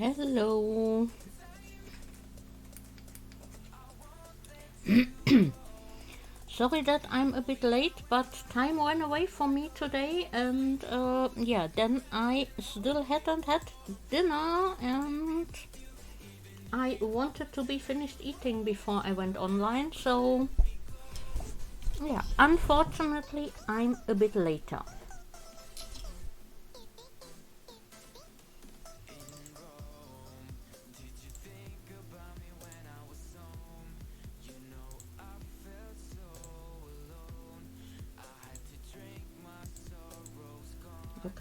Hello. Sorry that I'm a bit late, but time went away for me today, and yeah, then I still hadn't had dinner, and I wanted to be finished eating before I went online, so yeah, unfortunately, I'm a bit later.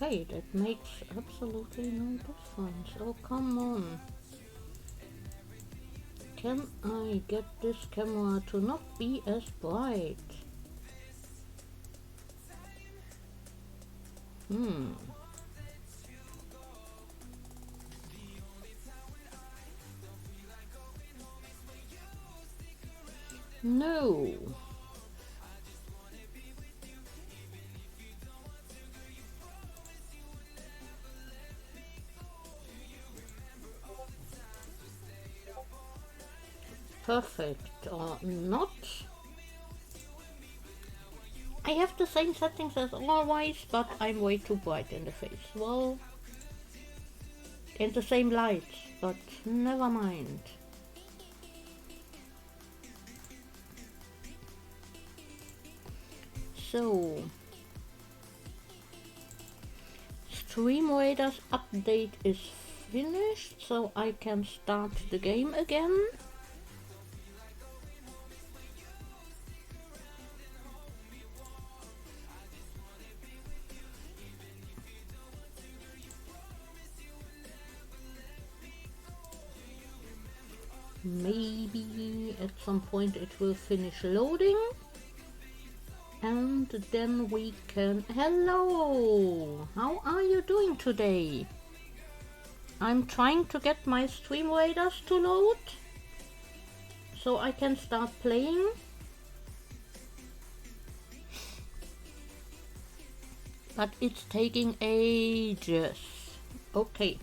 Okay, that makes absolutely no difference. Oh, come on. Can I get this camera to not be as bright? No. Perfect or not. I have the same settings as always, but I'm way too bright in the face. Well, and the same lights, but never mind. So, Embroidered update is finished, so I can start the game again. Maybe at some point it will finish loading. And then we can... Hello! How are you doing today? I'm trying to get my stream radars to load so I can start playing. But it's taking ages. Okay.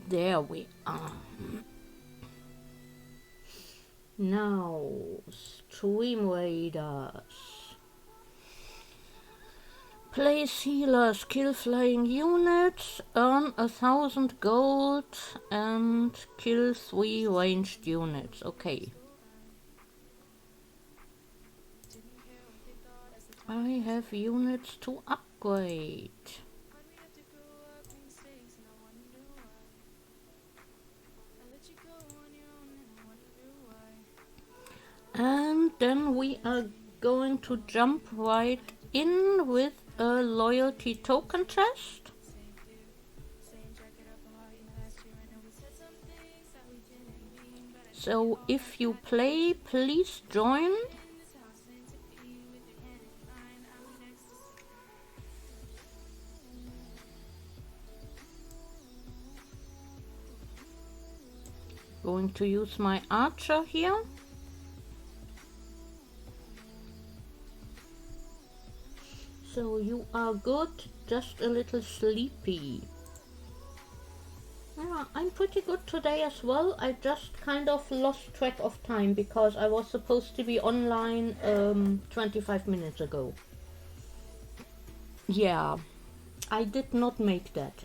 There we are. Now, stream radars. Place healers, kill flying units, earn 1000 gold, and kill 3 ranged units. Okay. I have units to upgrade. And then we are going to jump right in with a loyalty token chest. So if you play, please join. Going to use my archer here. So you are good, just a little sleepy. Yeah, I'm pretty good today as well. I just kind of lost track of time because I was supposed to be online 25 minutes ago. Yeah, I did not make that.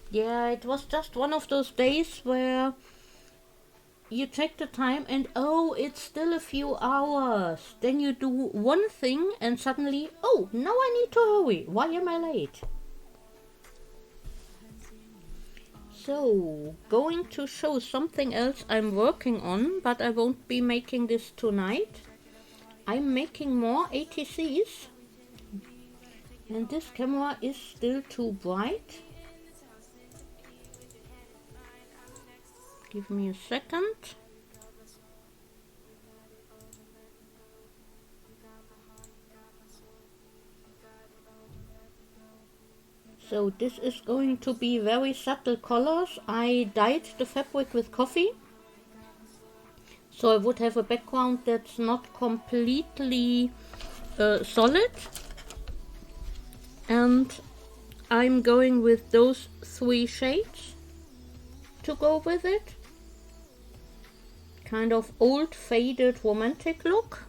Yeah, it was just one of those days where you check the time and oh, it's still a few hours. Then you do one thing and suddenly, oh, now I need to hurry. Why am I late? So, going to show something else I'm working on, but I won't be making this tonight. I'm making more ATCs. And this camera is still too bright. Give me a second. So this is going to be very subtle colors. I dyed the fabric with coffee, so I would have a background that's not completely solid. And I'm going with those 3 shades to go with it. Kind of old faded romantic look.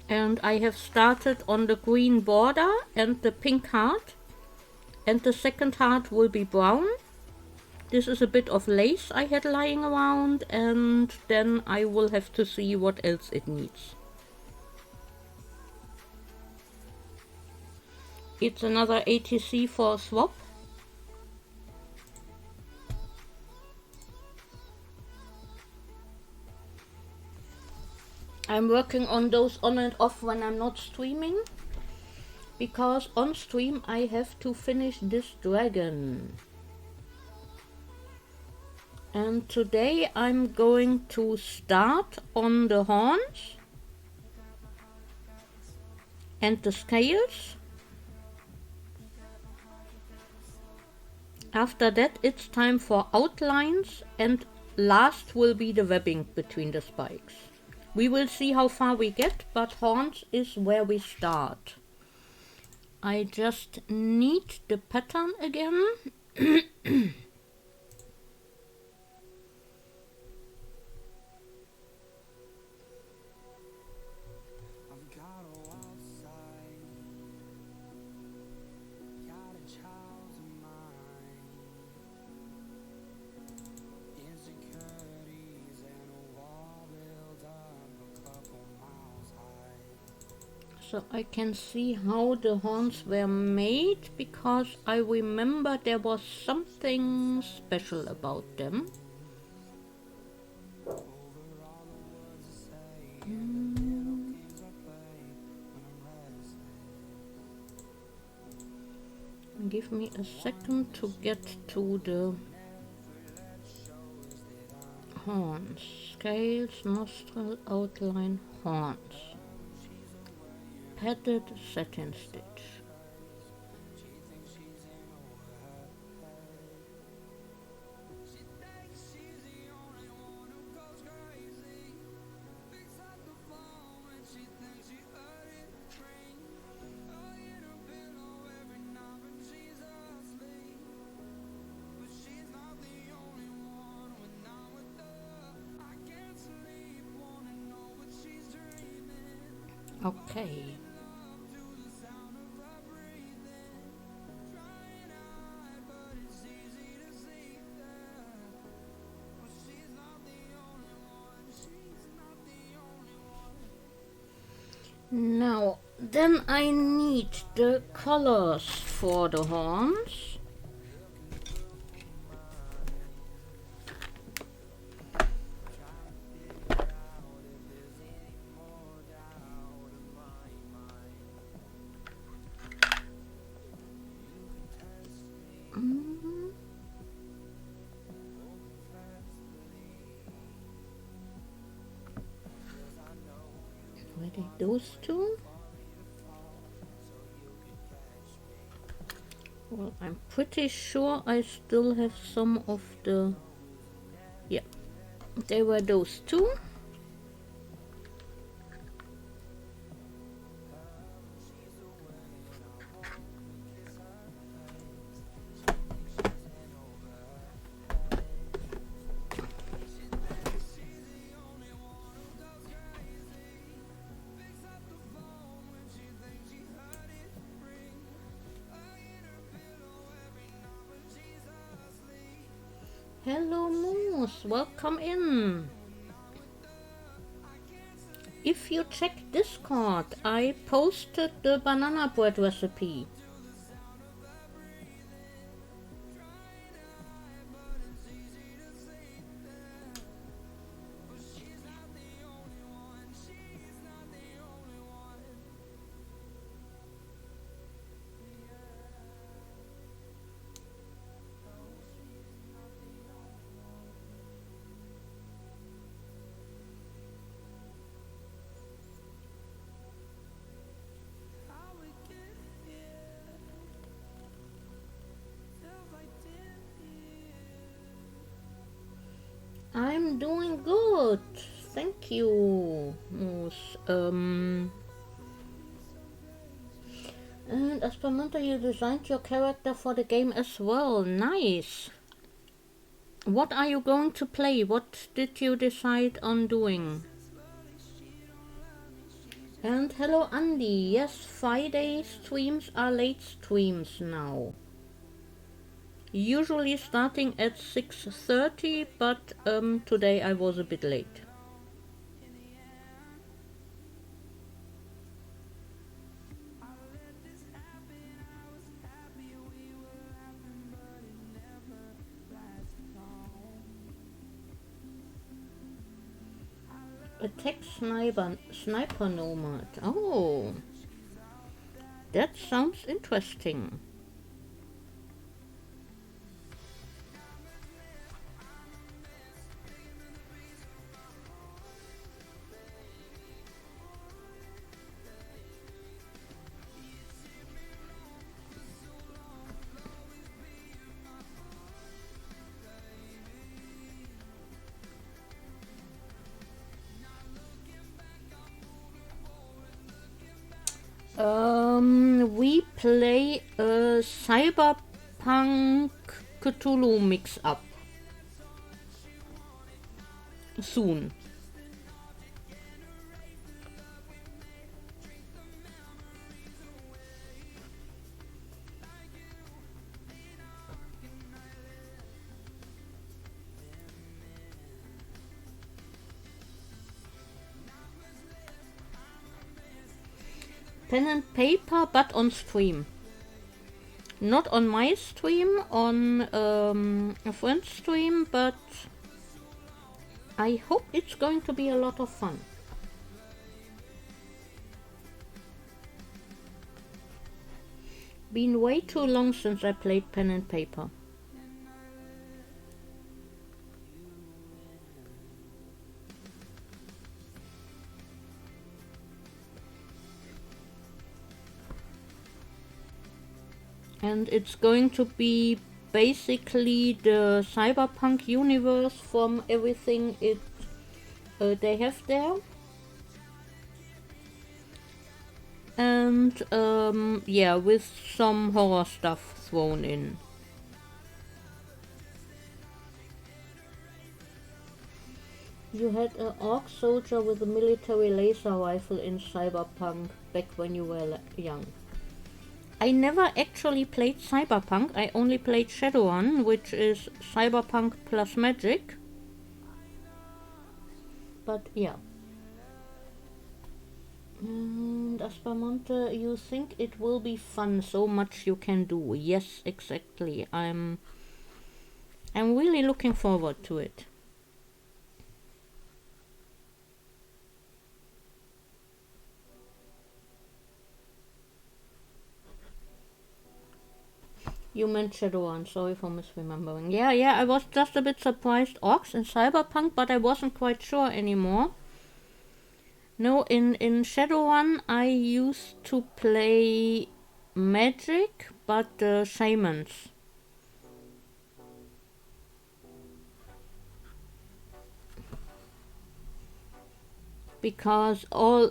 And I have started on the green border and the pink heart, and the second heart will be brown. This is a bit of lace I had lying around, and then I will have to see what else it needs. It's another ATC for a swap. I'm working on those on and off when I'm not streaming, because on stream I have to finish this dragon. And today I'm going to start on the horns and the scales. After that it's time for outlines, and last will be the webbing between the spikes. We will see how far we get, but horns is where we start. I just need the pattern again. So I can see how the horns were made, because I remember there was something special about them. Give me a second to get to the horns. Scales, nostril, outline, horns. Padded satin stitch. Okay. Now, then I need the colors for the horns. Ready, those two. Well, I'm pretty sure I still have some of the... Yeah, they were those two. Hello Moose, welcome in. If you check Discord, I posted the banana bread recipe. I'm doing good. Thank you, Moose. And Aspermenta, you designed your character for the game as well. Nice. What are you going to play? What did you decide on doing? And hello, Andy. Yes, Friday streams are late streams now. Usually starting at 6:30, but today I was a bit late. Attack sniper nomad. Oh, that sounds interesting. We play a Cyberpunk Cthulhu mix-up soon. Pen and paper, but on stream. Not on my stream, on a friend's stream, but I hope it's going to be a lot of fun. Been way too long since I played pen and paper. And it's going to be basically the cyberpunk universe from everything they have there. And yeah, with some horror stuff thrown in. You had an orc soldier with a military laser rifle in Cyberpunk back when you were young. I never actually played Cyberpunk, I only played Shadowrun, which is Cyberpunk plus magic. But yeah. And Aspermonte, you think it will be fun, so much you can do. Yes, exactly. I'm really looking forward to it. You meant Shadowrun, sorry for misremembering. Yeah, I was just a bit surprised. Orcs in Cyberpunk, but I wasn't quite sure anymore. No, in Shadowrun I used to play magic, but shamans. Because all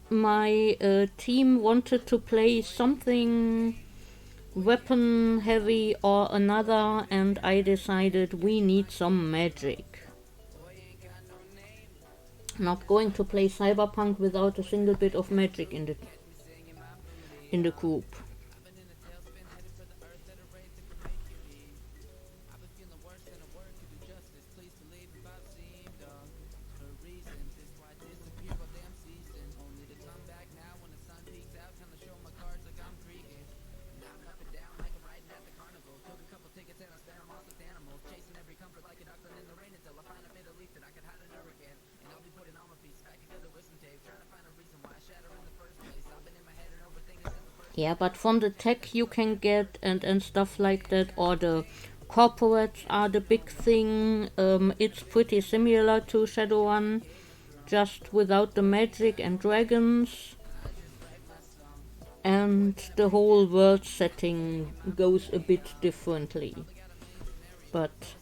my team wanted to play something weapon heavy or another, and I decided we need some magic. Not going to play Cyberpunk without a single bit of magic in the group. Yeah, but from the tech you can get and stuff like that, or the corporates are the big thing. It's pretty similar to Shadowrun, just without the magic and dragons. And the whole world setting goes a bit differently. But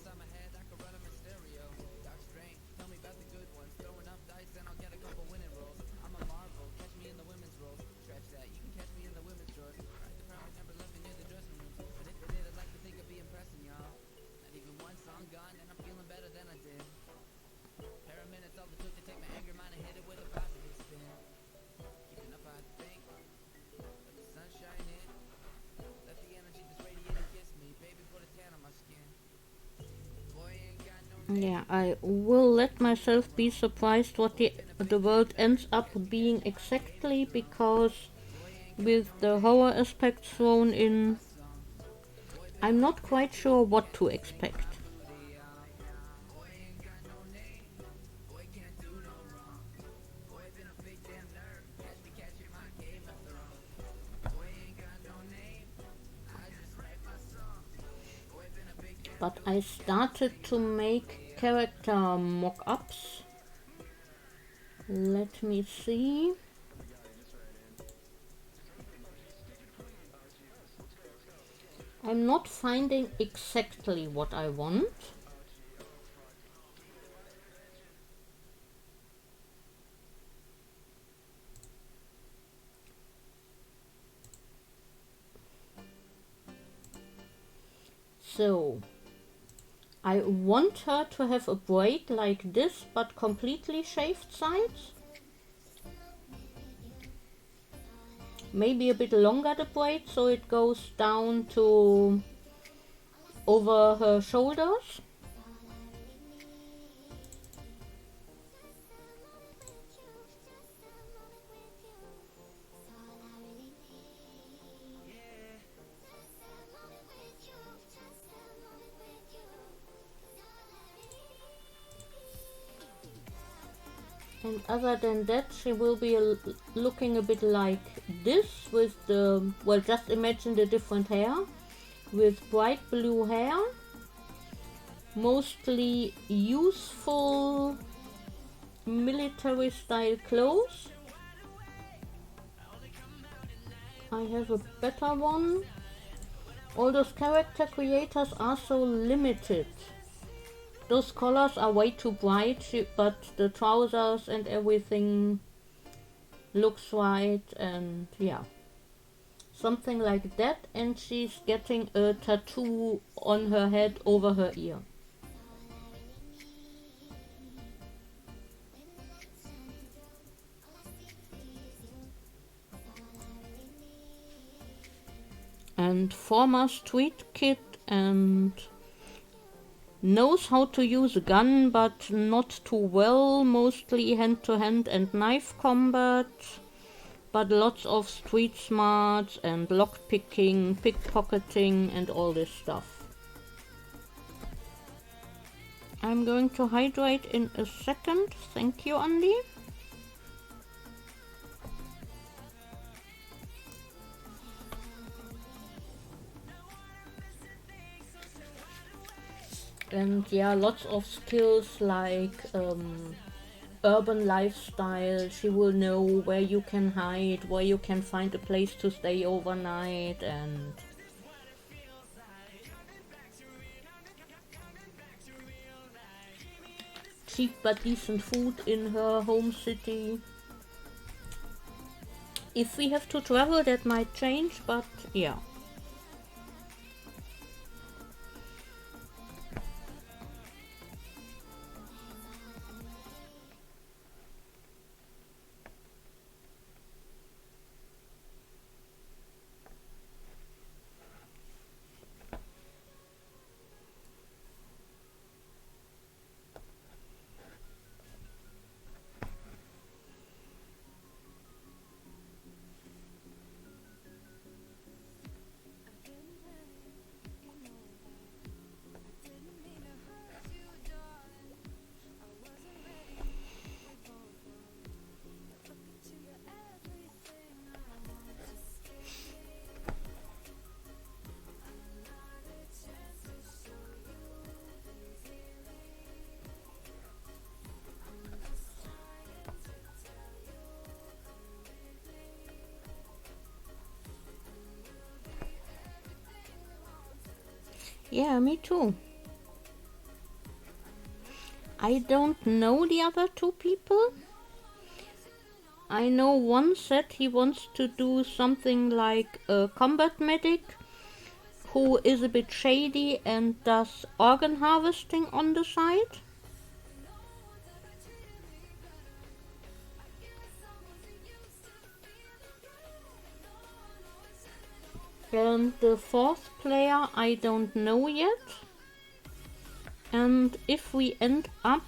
Yeah, I will let myself be surprised what the world ends up being exactly, because with the horror aspect thrown in, I'm not quite sure what to expect. But I started to make character mock-ups. Let me see. I'm not finding exactly what I want. So, I want her to have a braid like this, but completely shaved sides. Maybe a bit longer the braid, so it goes down to over her shoulders. And other than that, she will be looking a bit like this with the, well, just imagine the different hair with bright blue hair, mostly useful military style clothes. I have a better one. All those character creators are so limited. Those colors are way too bright, but the trousers and everything looks right, and yeah. Something like that, and she's getting a tattoo on her head over her ear. And former street kid, and knows how to use a gun, but not too well, mostly hand-to-hand and knife combat, but lots of street smarts and lockpicking, pickpocketing and all this stuff. I'm going to hydrate in a second. Thank you, Andy. And yeah, lots of skills like urban lifestyle. She will know where you can hide, where you can find a place to stay overnight, and cheap but decent food in her home city. If we have to travel, that might change, but yeah. Yeah, me too. I don't know the other two people. I know one said he wants to do something like a combat medic who is a bit shady and does organ harvesting on the side. And the fourth player I don't know yet. And if we end up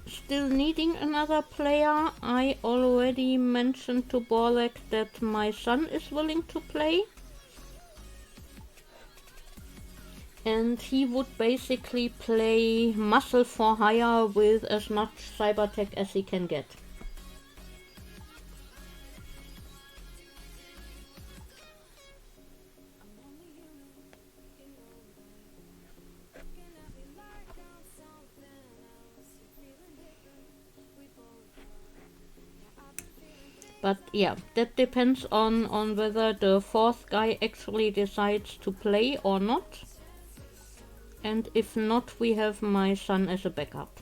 still needing another player, I already mentioned to Borek that my son is willing to play. And he would basically play muscle for hire with as much cybertech as he can get. But yeah, that depends on whether the fourth guy actually decides to play or not. And if not, we have my son as a backup.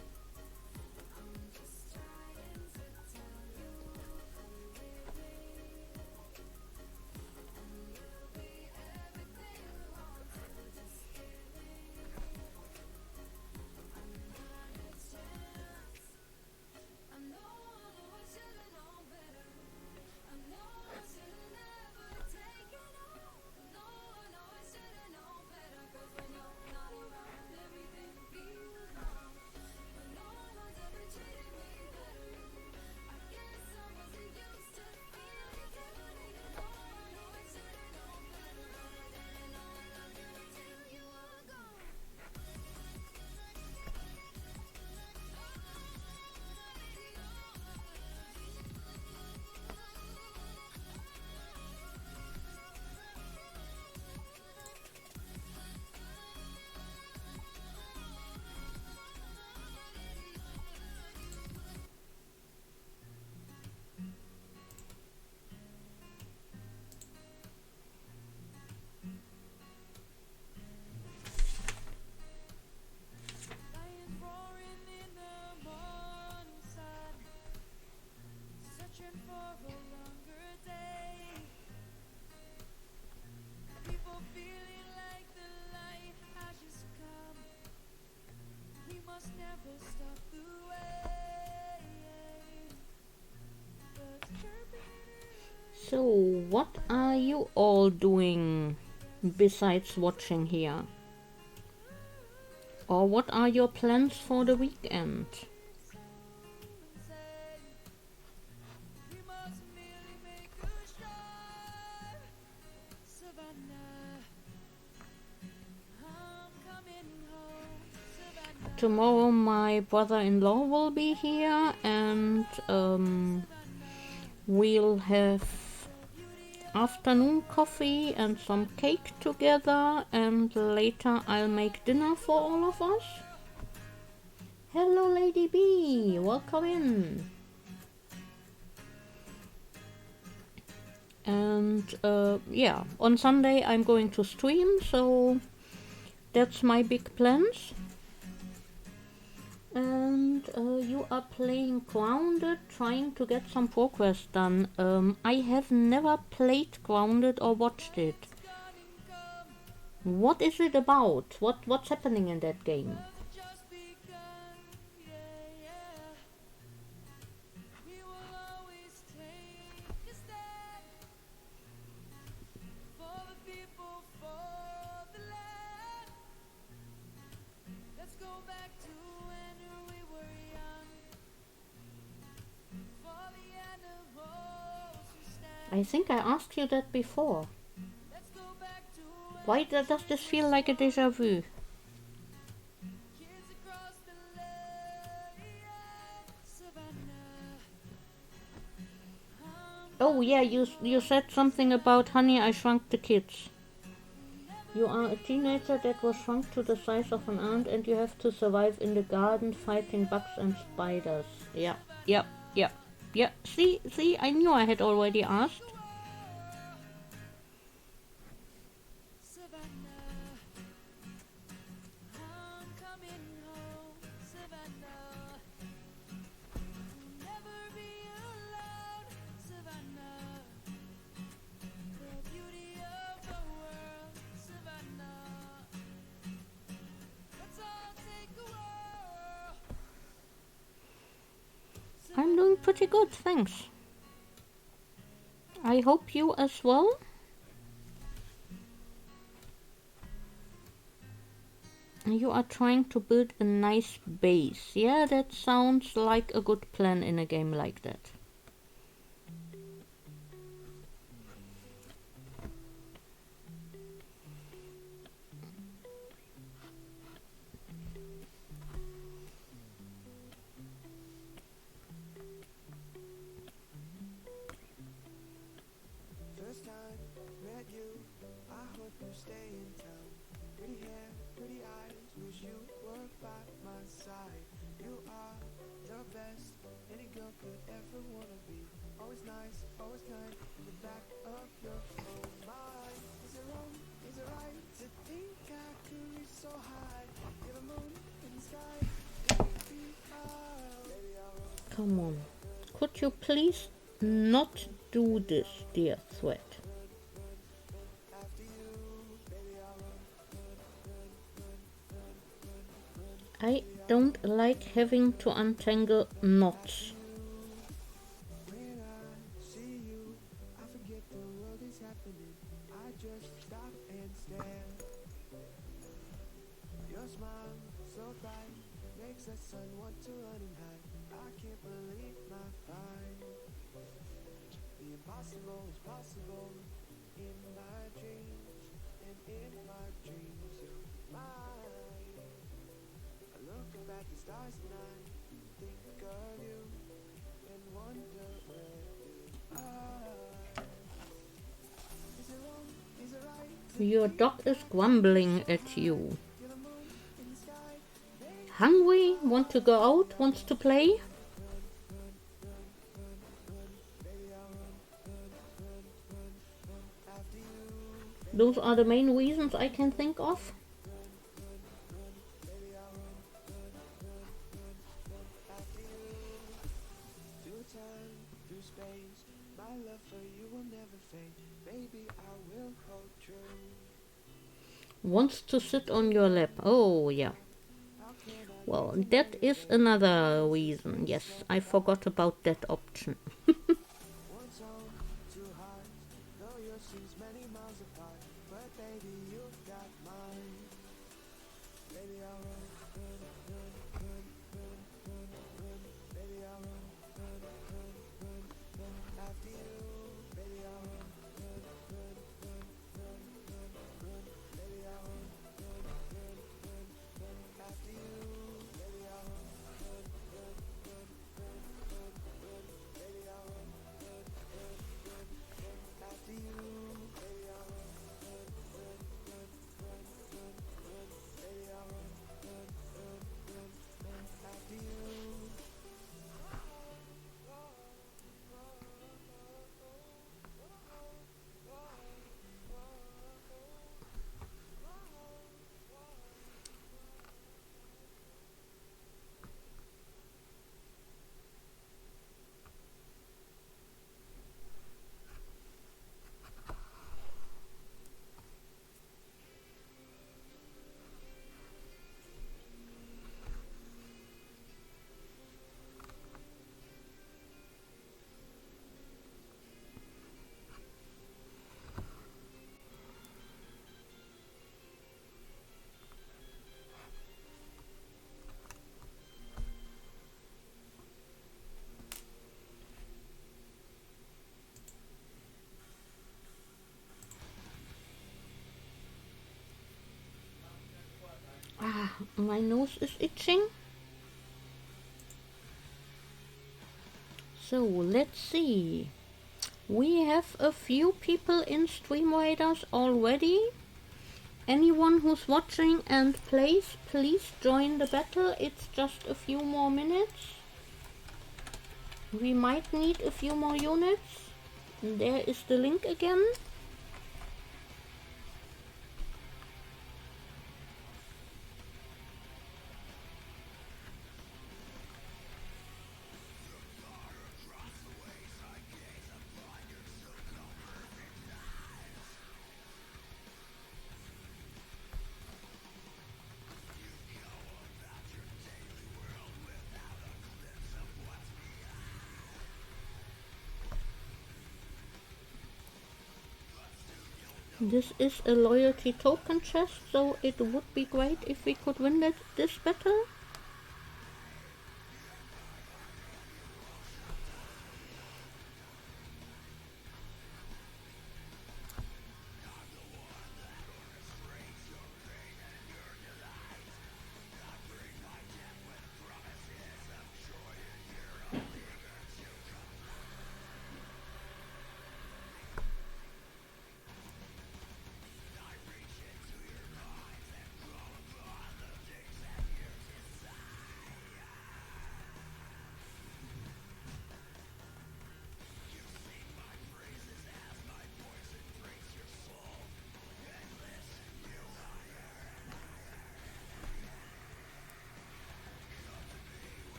So, what are you all doing besides watching here? Or what are your plans for the weekend? Tomorrow my brother-in-law will be here and we'll have afternoon coffee and some cake together, and later I'll make dinner for all of us. Hello Lady B, welcome in. And yeah, on Sunday I'm going to stream, so that's my big plans. And you are playing Grounded, trying to get some progress done. I have never played Grounded or watched it. What is it about? What's happening in that game? I think I asked you that before. Why does this feel like a déjà vu? Oh yeah, you said something about Honey, I Shrunk the Kids. You are a teenager that was shrunk to the size of an ant and you have to survive in the garden fighting bugs and spiders. Yeah. See, I knew I had already asked. I'm doing pretty good, thanks. I hope you as well. You are trying to build a nice base. Yeah, that sounds like a good plan in a game like that. First time met you, I hope you stay in town. Pretty hair, pretty eyes, wish you were by my side. You are the best any girl could ever wanna be. Always nice, always kind, in the back of your own mind. Is it wrong, is it right, to think I could reach so high? You're the moon in the sky, baby, Come on. Could you please not do this, dear thread? I don't like having to untangle knots. when I see you, I forget the world is happening. I just stop and stare. Your smile so bright makes the sun want to run and hide. I can't believe my find. The impossible is possible in my dreams, and in my dreams you're mine. I look up at the stars tonight, think of you, and wonder where you are. Is it wrong? Is it right? Your dog is grumbling at you. You're the moon in the sky. Hungry? Want to go out? Wants to play? Those are the main reasons I can think of. Through time, through space, my love for you will never fade. Baby, I will hold true. Wants to sit on your lap. Oh, yeah. Well, that is another reason. Yes, I forgot about that option. One soul, two hearts, though your seas many miles apart, but baby, you got mine. Baby, I'll run, baby, I'll run, after you. Baby, I'll run, baby, I'll run, after you. Baby, I'll run, baby, I'll run, after you. Baby, I'll run, baby, I'll run, after you. Ah, my nose is itching. So let's see. We have a few people in Stream Raiders already. Anyone who's watching and plays, please join the battle. It's just a few more minutes. We might need a few more units. There is the link again. This is a loyalty token chest, so it would be great if we could win this battle.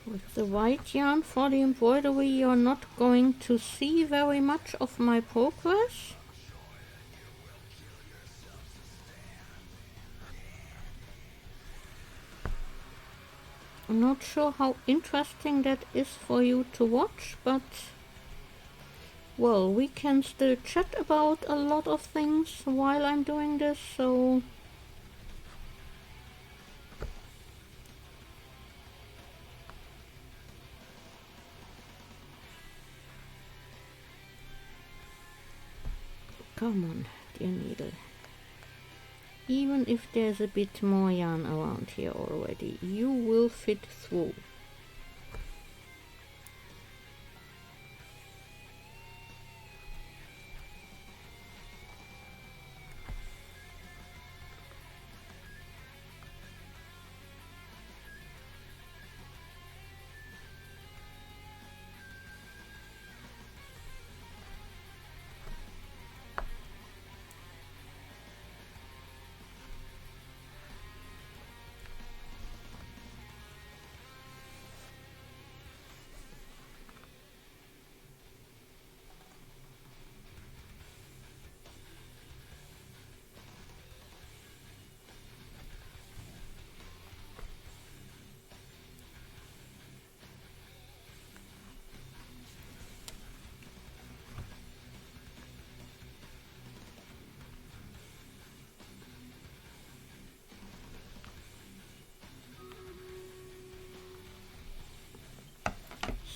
With the white yarn for the embroidery, you're not going to see very much of my progress. I'm not sure how interesting that is for you to watch, but well, we can still chat about a lot of things while I'm doing this, so come on, dear needle. Even if there's a bit more yarn around here already, you will fit through.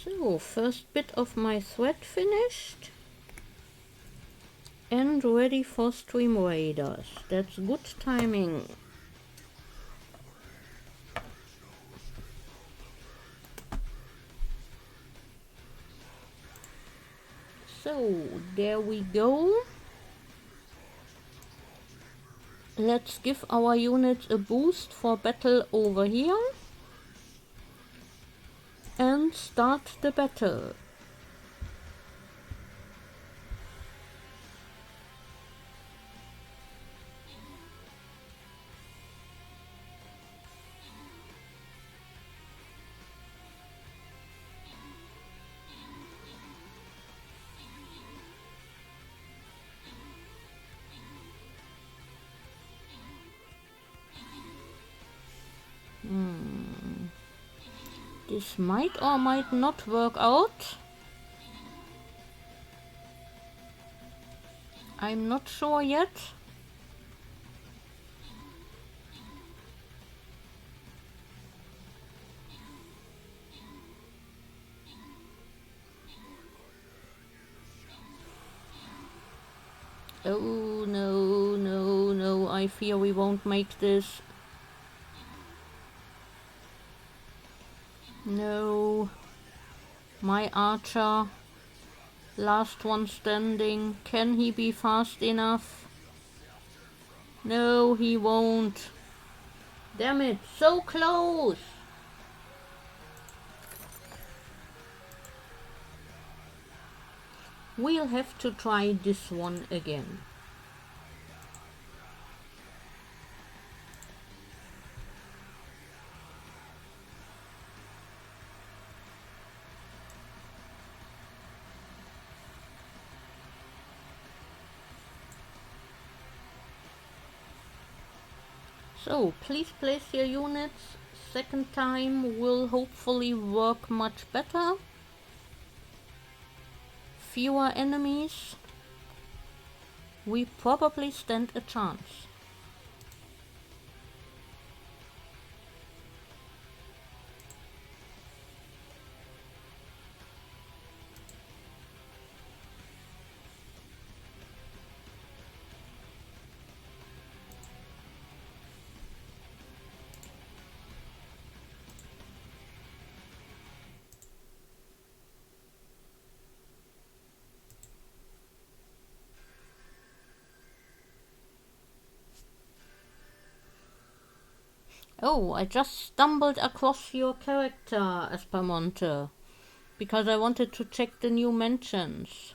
So, first bit of my thread finished and ready for stream raiders. That's good timing. So, there we go. Let's give our units a boost for battle over here and start the battle. This might or might not work out. I'm not sure yet. Oh no, no, no, I fear we won't make this. No. My archer. Last one standing. Can he be fast enough? No, he won't. Damn it, so close! We'll have to try this one again. So please place your units. Second time will hopefully work much better. Fewer enemies. We probably stand a chance. Oh, I just stumbled across your character, Espermonte, because I wanted to check the new mentions.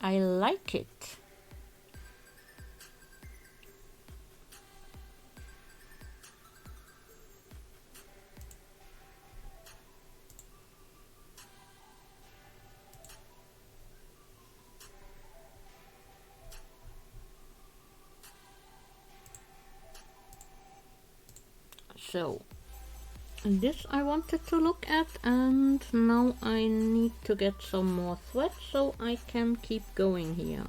I like it. So, this I wanted to look at, and now I need to get some more thread so I can keep going here.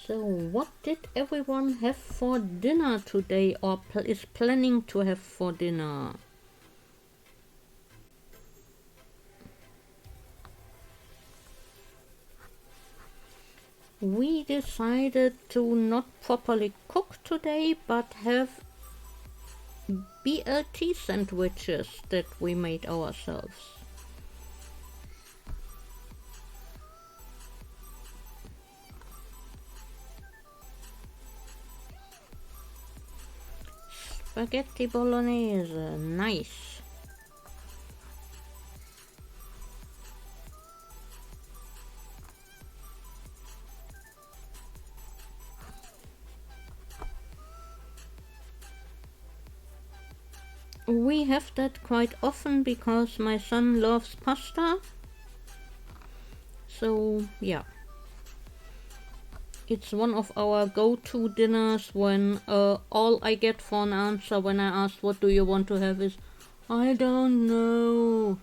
So, what did everyone have for dinner today, or is planning to have for dinner? We decided to not properly cook today, but have BLT sandwiches that we made ourselves. Spaghetti bolognese, nice. We have that quite often because my son loves pasta. So, yeah. It's one of our go-to dinners when all I get for an answer when I ask what do you want to have is, I don't know.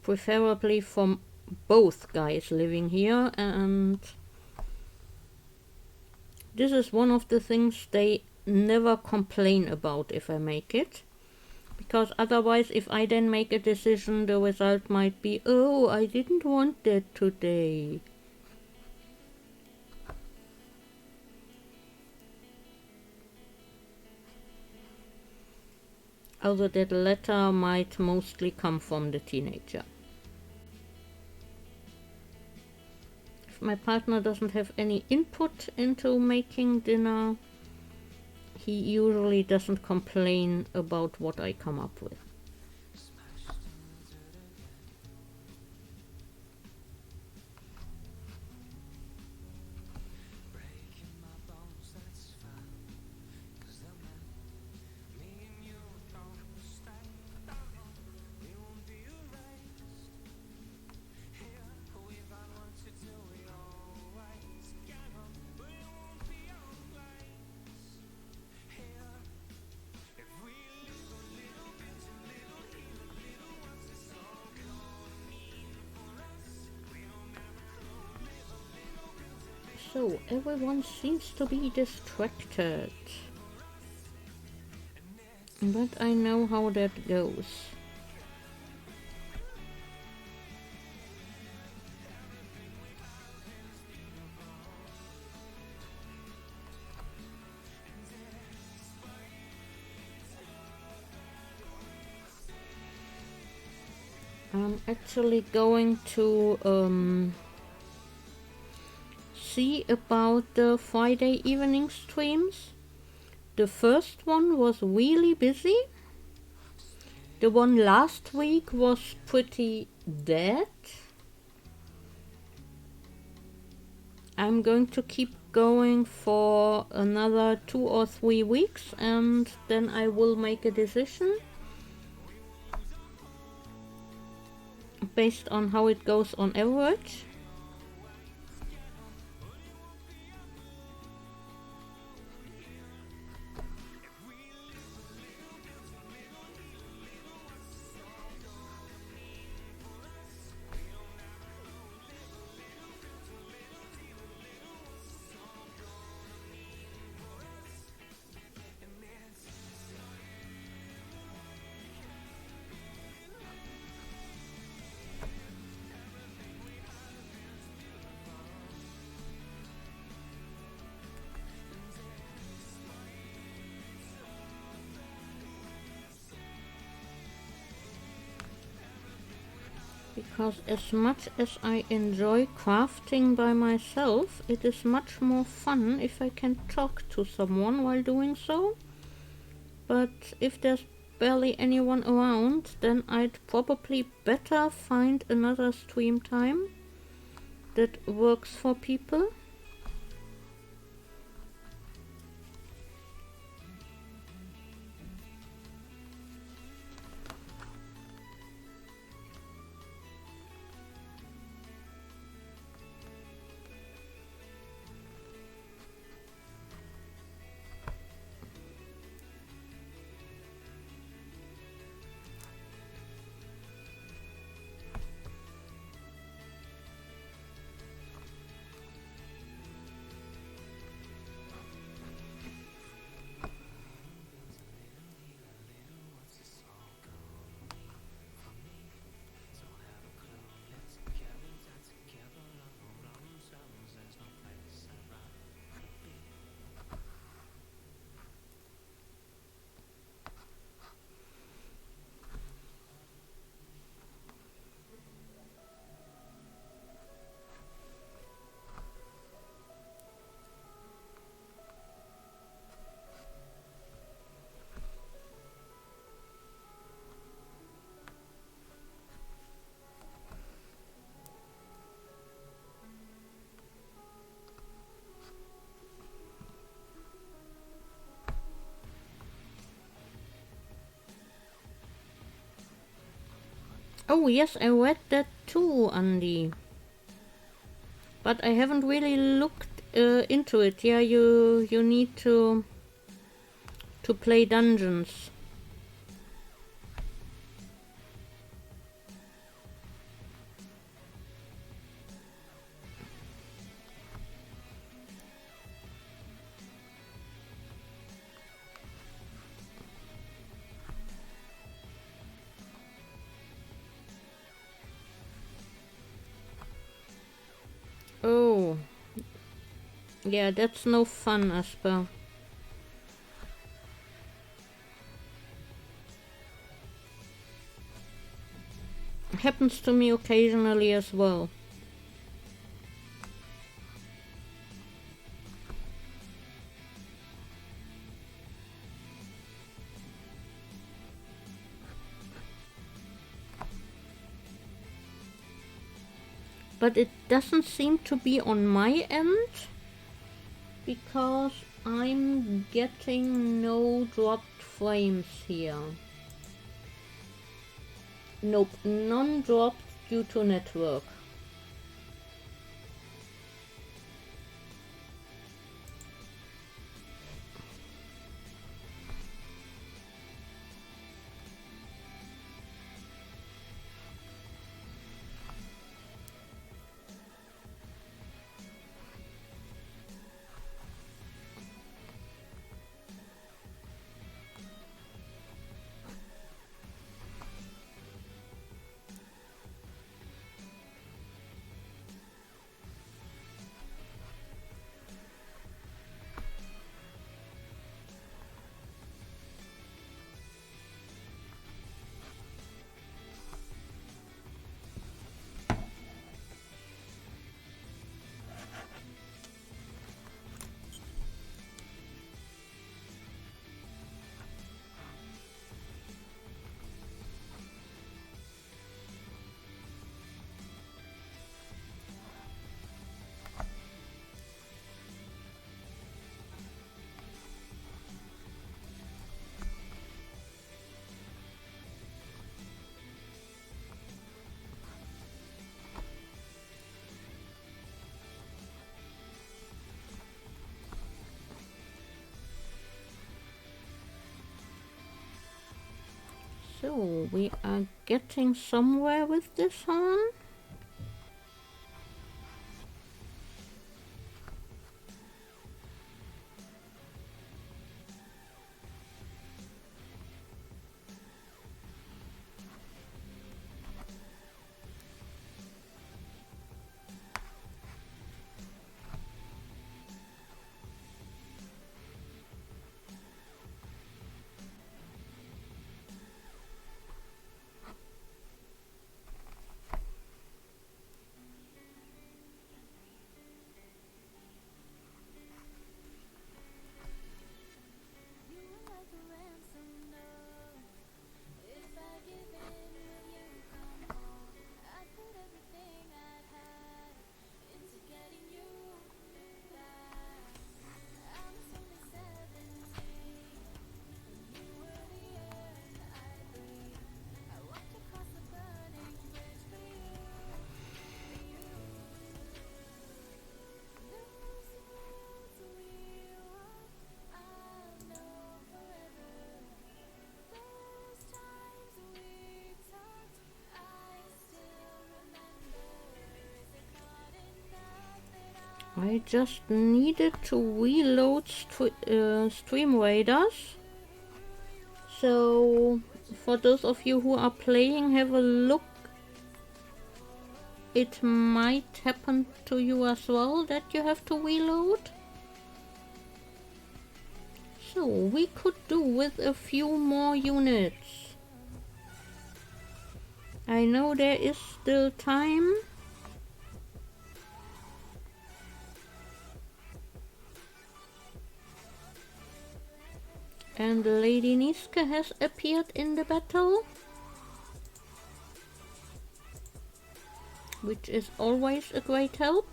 Preferably from both guys living here, and this is one of the things they never complain about if I make it. Because otherwise, if I then make a decision, the result might be, oh, I didn't want that today. Although that latter might mostly come from the teenager. If my partner doesn't have any input into making dinner, he usually doesn't complain about what I come up with. So, everyone seems to be distracted. But I know how that goes. I'm actually going to see about the Friday evening streams. The first one was really busy. The one last week was pretty dead. I'm going to keep going for another 2 or 3 weeks and then I will make a decision based on how it goes on average. Because as much as I enjoy crafting by myself, it is much more fun if I can talk to someone while doing so. But if there's barely anyone around, then I'd probably better find another stream time that works for people. Oh yes, I read that too, Andy. But I haven't really looked into it. Yeah, you need to play dungeons. Oh, yeah, that's no fun, Asper. Happens to me occasionally as well. But it doesn't seem to be on my end, because I'm getting no dropped frames here. Nope, none dropped due to network. So we are getting somewhere with this horn. I just needed to reload stream radars. So for those of you who are playing, have a look. It might happen to you as well that you have to reload. So we could do with a few more units. I know there is still time. And Lady Niska has appeared in the battle, which is always a great help.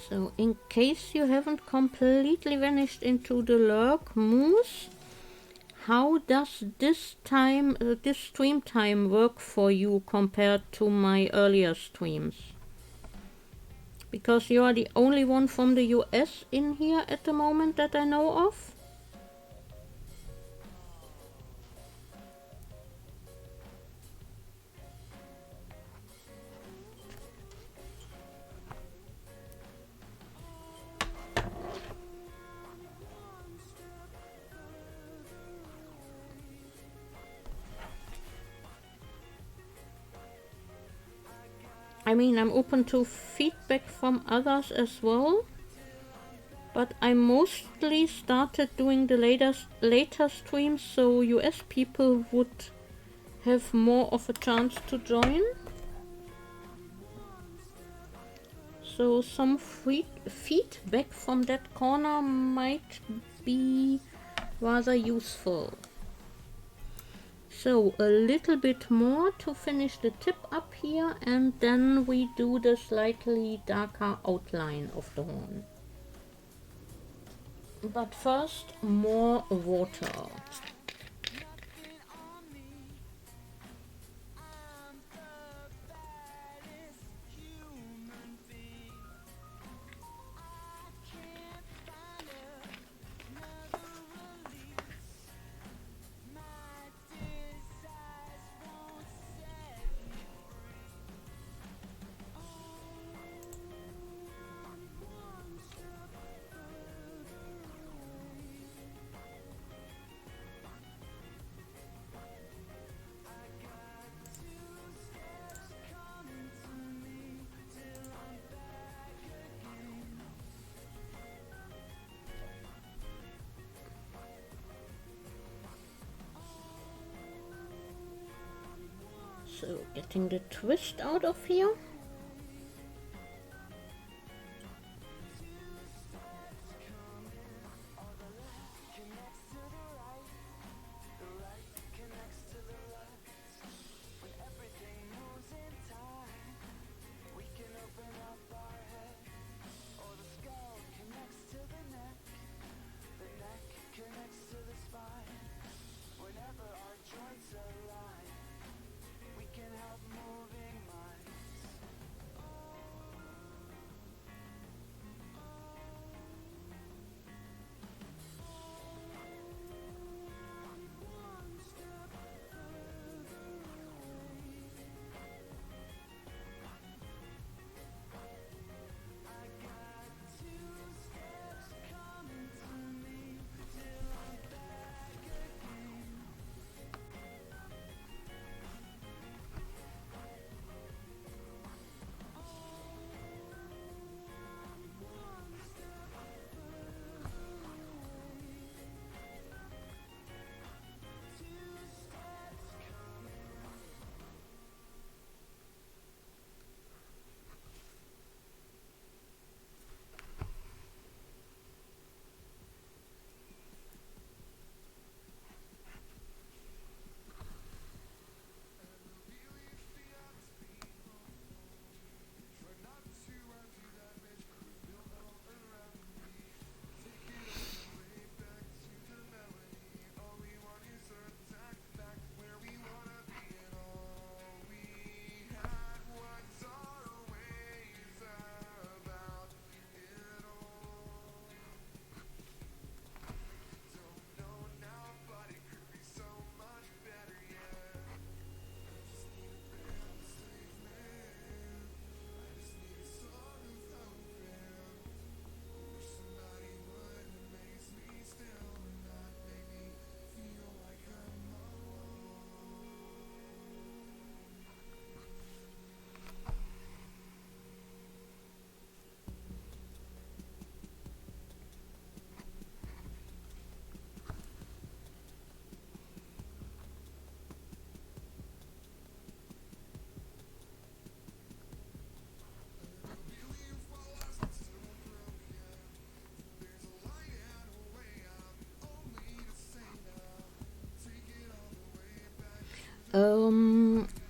So in case you haven't completely vanished into the lurk moose, how does this stream time work for you compared to my earlier streams? Because you are the only one from the US in here at the moment that I know of. I mean, I'm open to feedback from others as well, but I mostly started doing the later streams so US people would have more of a chance to join. So some feedback from that corner might be rather useful. So a little bit more to finish the tip up here, and then we do the slightly darker outline of the horn. But first, more water. So getting the twist out of here.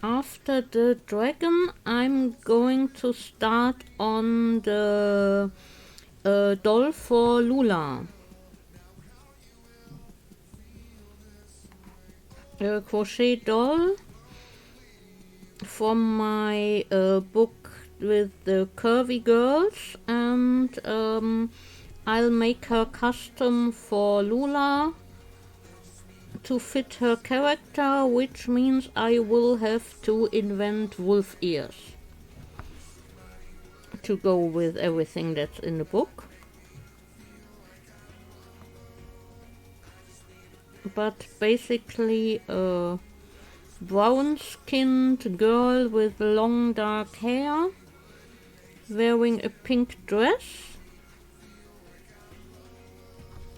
After the dragon, I'm going to start on the doll for Lula. A crochet doll from my book with the curvy girls, and I'll make her custom for Lula to fit her character, which means I will have to invent wolf ears to go with everything that's in the book. But basically a brown-skinned girl with long dark hair wearing a pink dress,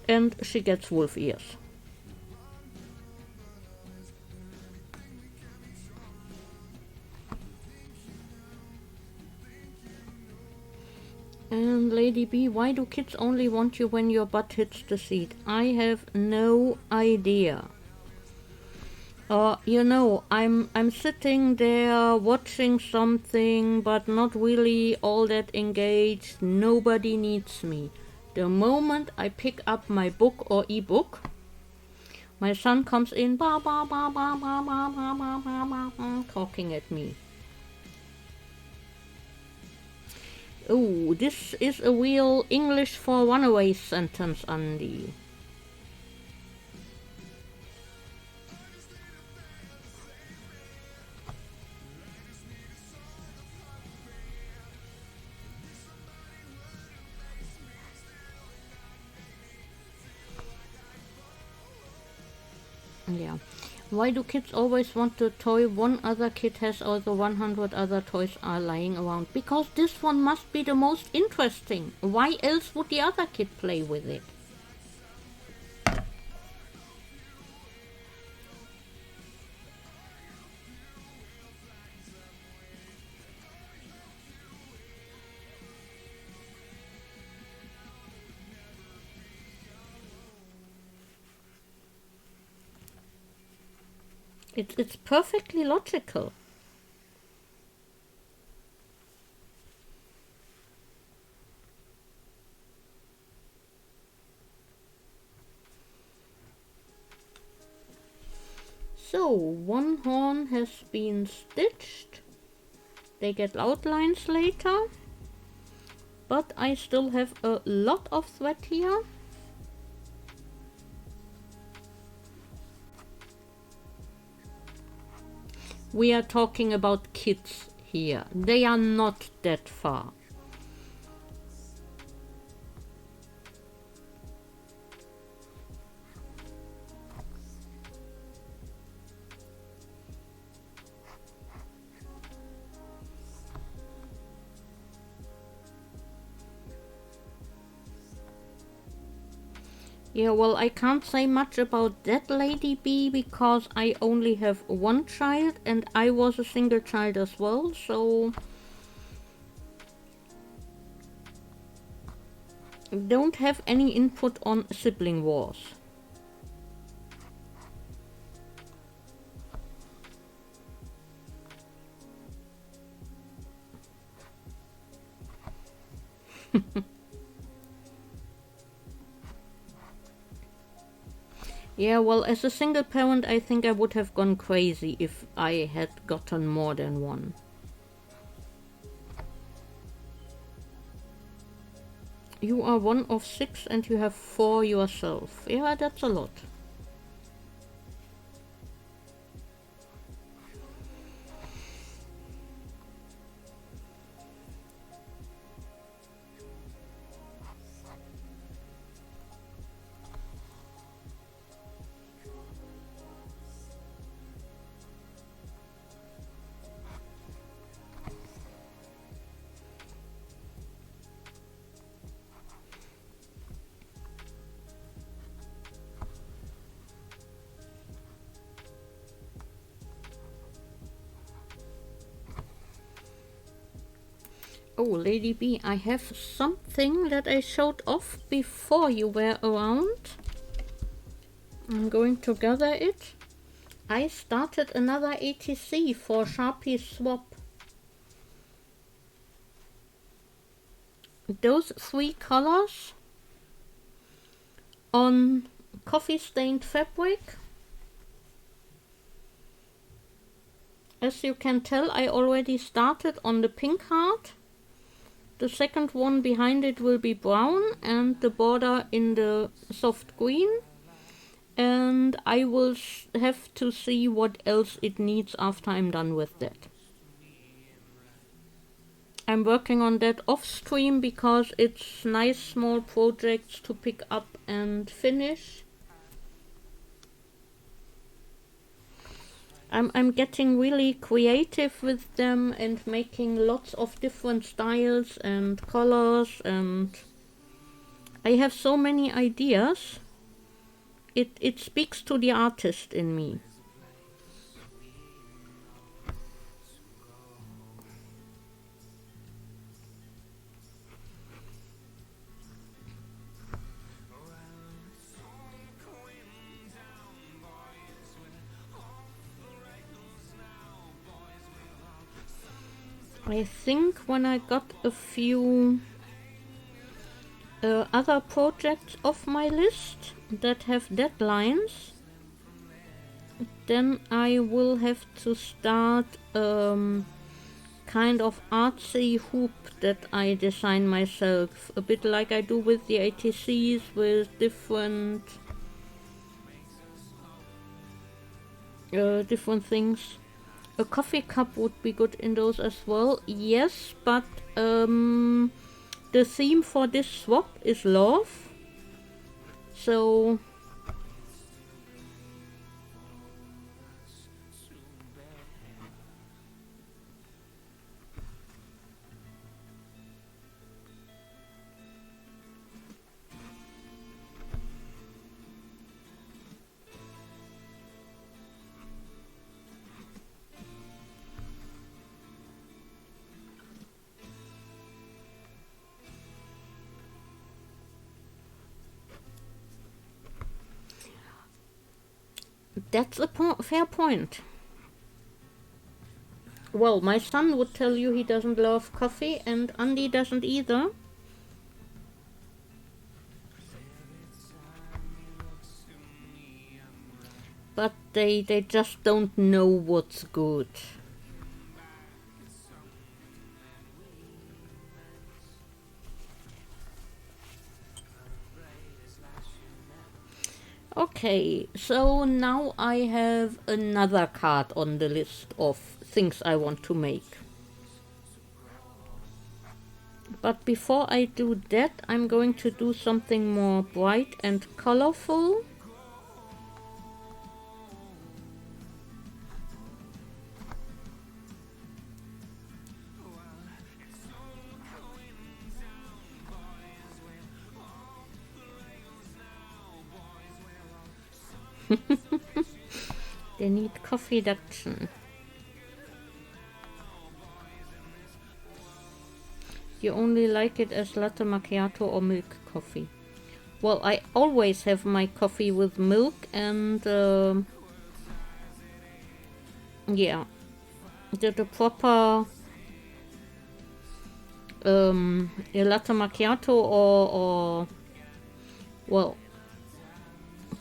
and she gets wolf ears. And Lady B, why do kids only want you when your butt hits the seat? I have no idea. I'm sitting there watching something, but not really all that engaged. Nobody needs me. The moment I pick up my book or ebook, my son comes in, ba ba ba ba ba ba ba ba ba ba, ba, talking at me. Oh, this is a real English for runaway sentence, Andy. Yeah. Why do kids always want the toy one other kid has, although 100 other toys are lying around? Because this one must be the most interesting. Why else would the other kid play with it? It's perfectly logical. So, one horn has been stitched. They get outlines later. But I still have a lot of thread here. We are talking about kids here. They are not that far. Yeah, well, I can't say much about that Lady B because I only have one child and I was a single child as well, so don't have any input on sibling wars. Yeah, well, as a single parent, I think I would have gone crazy if I had gotten more than one. You are one of 6 and you have 4 yourself. Yeah, that's a lot. Oh, Lady B, I have something that I showed off before you were around. I'm going to gather it. I started another ATC for Sharpie Swap. Those 3 colors on coffee stained fabric. As you can tell, I already started on the pink heart. The second one behind it will be brown and the border in the soft green. And I will have to see what else it needs after I'm done with that. I'm working on that off stream because it's nice small projects to pick up and finish. I'm getting really creative with them and making lots of different styles and colors, and I have so many ideas. It speaks to the artist in me. I think when I got a few other projects off my list that have deadlines, then I will have to start kind of artsy hoop that I design myself, a bit like I do with the ATCs with different things. A coffee cup would be good in those as well, yes, but the theme for this swap is love, so that's a fair point. Well, my son would tell you he doesn't love coffee, and Andy doesn't either. But they just don't know what's good. Okay, so now I have another card on the list of things I want to make. But before I do that, I'm going to do something more bright and colorful. They need coffee reduction. You only like it as latte macchiato or milk coffee. Well, I always have my coffee with milk and yeah, the proper latte macchiato or well,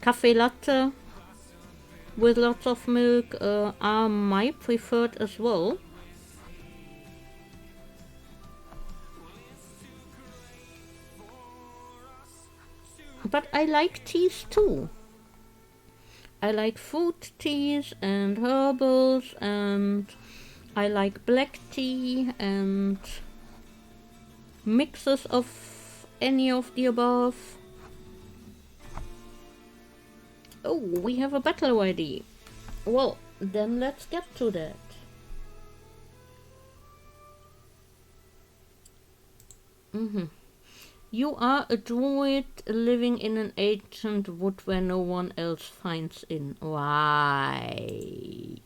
cafe latte with lots of milk are my preferred as well. But I like teas too. I like fruit teas and herbals, and I like black tea and mixes of any of the above. Oh, we have a battle ready. Well, then let's get to that. You are a druid living in an ancient wood where no one else finds in. Right.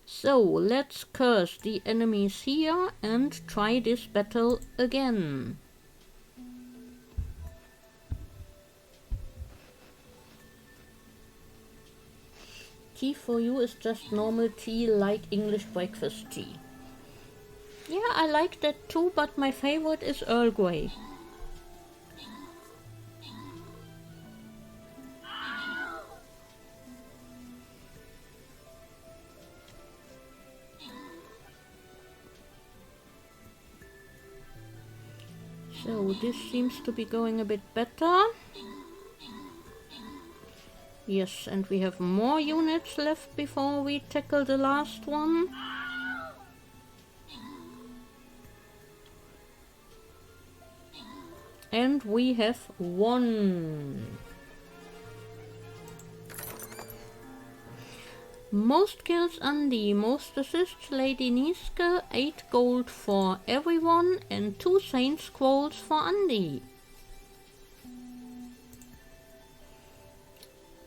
So, let's curse the enemies here and try this battle again. Tea for you is just normal tea, like English breakfast tea. Yeah, I like that too, but my favorite is Earl Grey. So this seems to be going a bit better. Yes, and we have more units left before we tackle the last one. And we have won. Most kills Andy, most assists Lady Niske, 8 gold for everyone and 2 Saint Scrolls for Andy.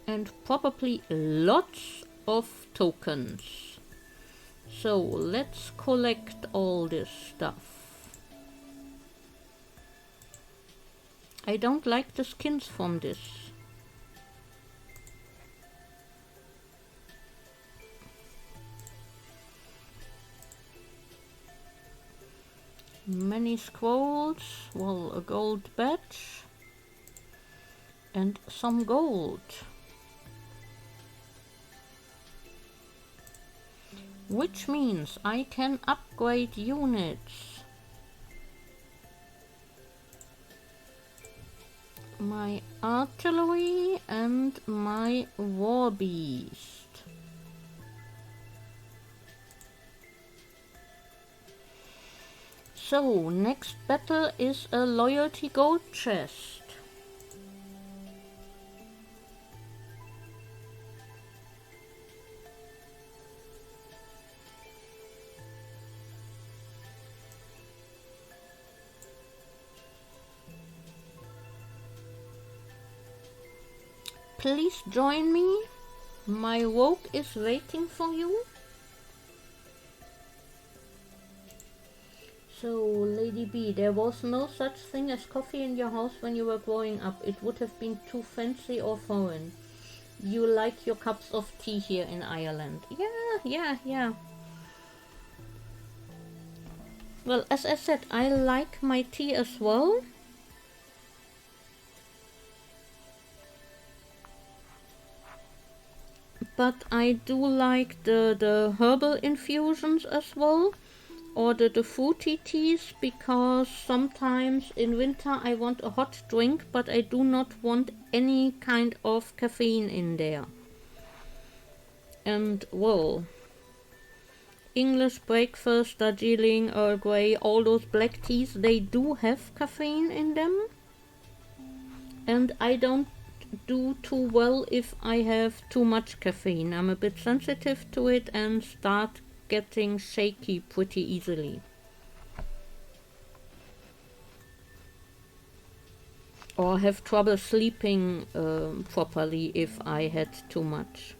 And probably lots of tokens. So let's collect all this stuff. I don't like the skins from this. Many scrolls, well, a gold badge, and some gold. Which means I can upgrade units. My artillery and my war beast. So, next battle is a loyalty gold chest. Please join me. My rogue is waiting for you. So, Lady B, there was no such thing as coffee in your house when you were growing up. It would have been too fancy or foreign. You like your cups of tea here in Ireland. Yeah. Well, as I said, I like my tea as well. But I do like the herbal infusions as well, or the fruity teas, because sometimes in winter I want a hot drink, but I do not want any kind of caffeine in there. And well, English breakfast, Darjeeling, Earl Grey, all those black teas, they do have caffeine in them. And I don't do too well if I have too much caffeine. I'm a bit sensitive to it and start getting shaky pretty easily. Or have trouble sleeping properly if I had too much.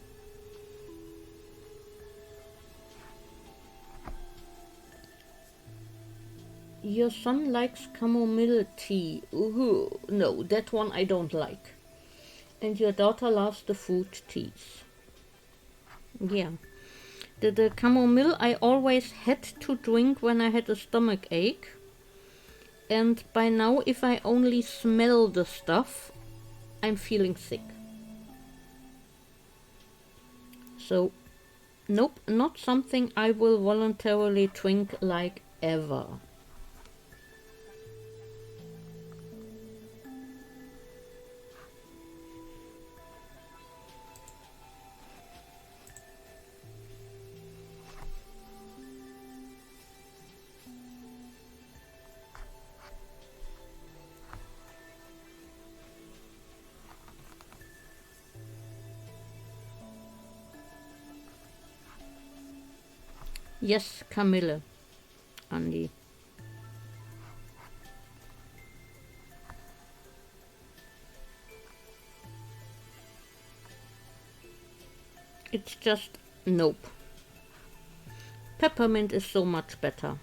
Your son likes chamomile tea. Ooh, no, that one I don't like. And your daughter loves the fruit teas. Yeah. The chamomile I always had to drink when I had a stomach ache. And by now, if I only smell the stuff, I'm feeling sick. So, nope, not something I will voluntarily drink like ever. Yes, Camille, Andy. It's just nope. Peppermint is so much better.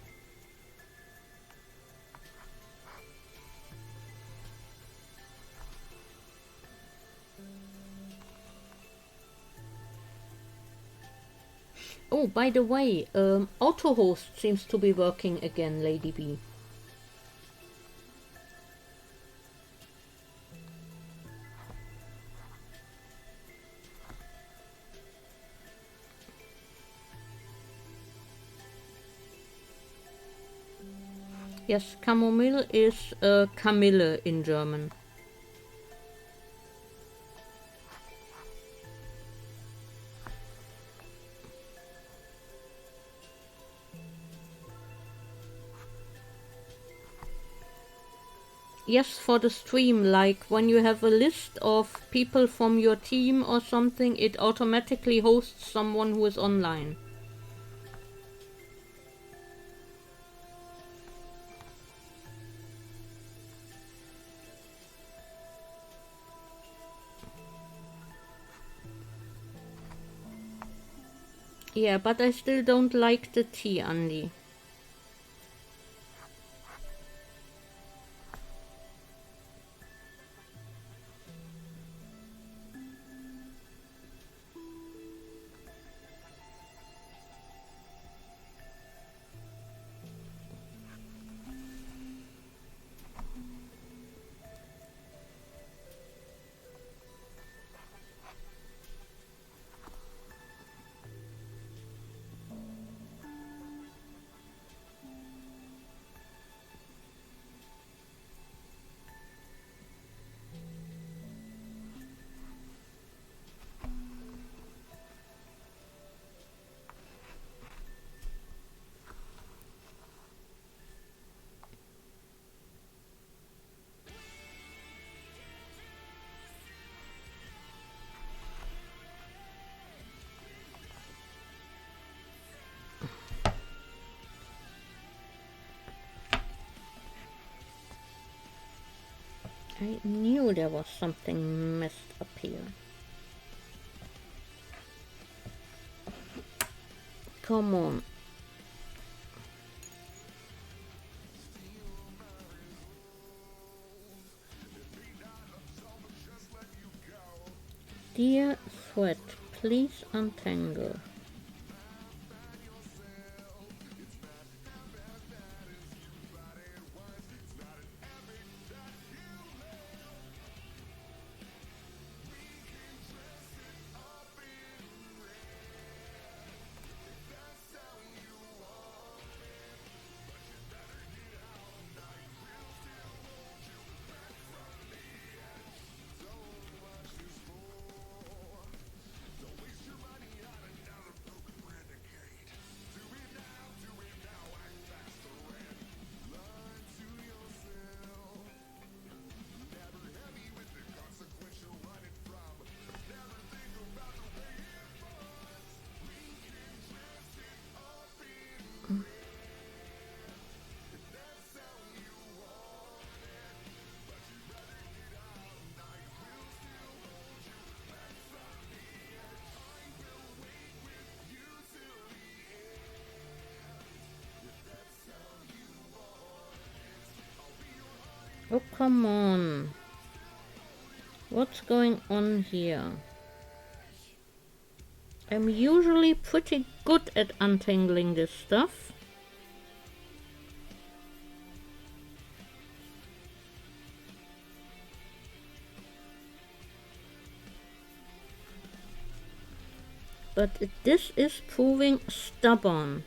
Oh, by the way, AutoHost seems to be working again, Lady B. Yes, chamomile is Kamille in German. Yes, for the stream, like when you have a list of people from your team or something, it automatically hosts someone who is online. Yeah, but I still don't like the tea, Andy. I knew there was something messed up here. Come on. Dear thread, please untangle. Oh, come on. What's going on here? I'm usually pretty good at untangling this stuff. But this is proving stubborn.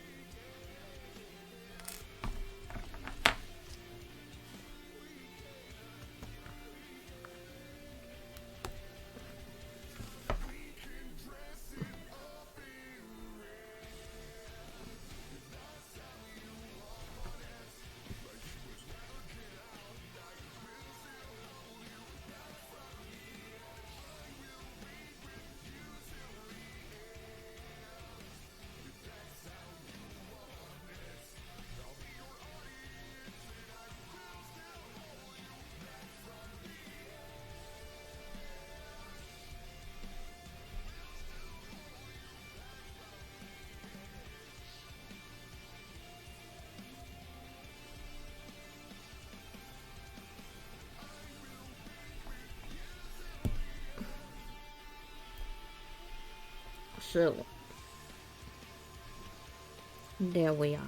So, there we are.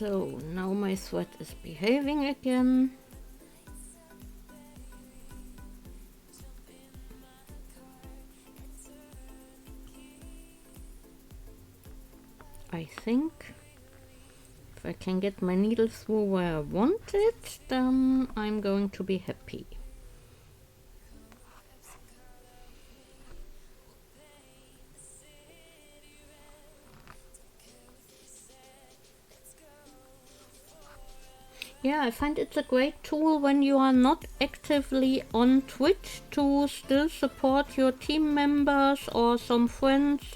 So now my thread is behaving again. I think If I can get my needle through where I want it, then I'm going to be happy. Yeah, I find it's a great tool when you are not actively on Twitch to still support your team members or some friends,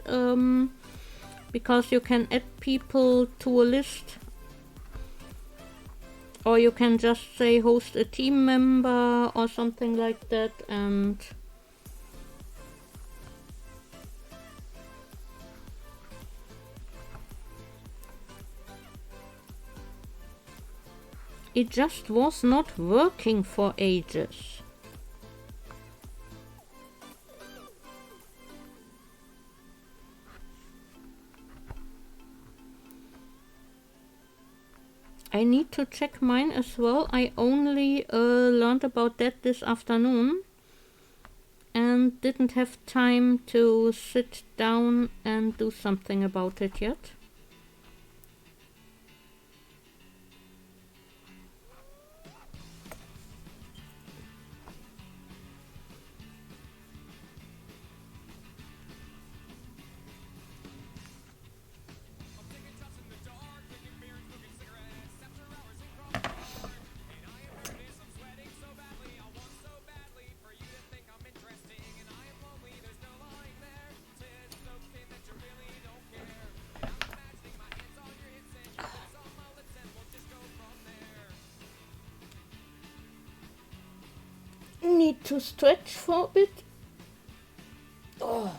because you can add people to a list, or you can just say host a team member or something like that, and it just was not working for ages. I need to check mine as well. I only learned about that this afternoon and didn't have time to sit down and do something about it yet. Need to stretch for a bit. Oh.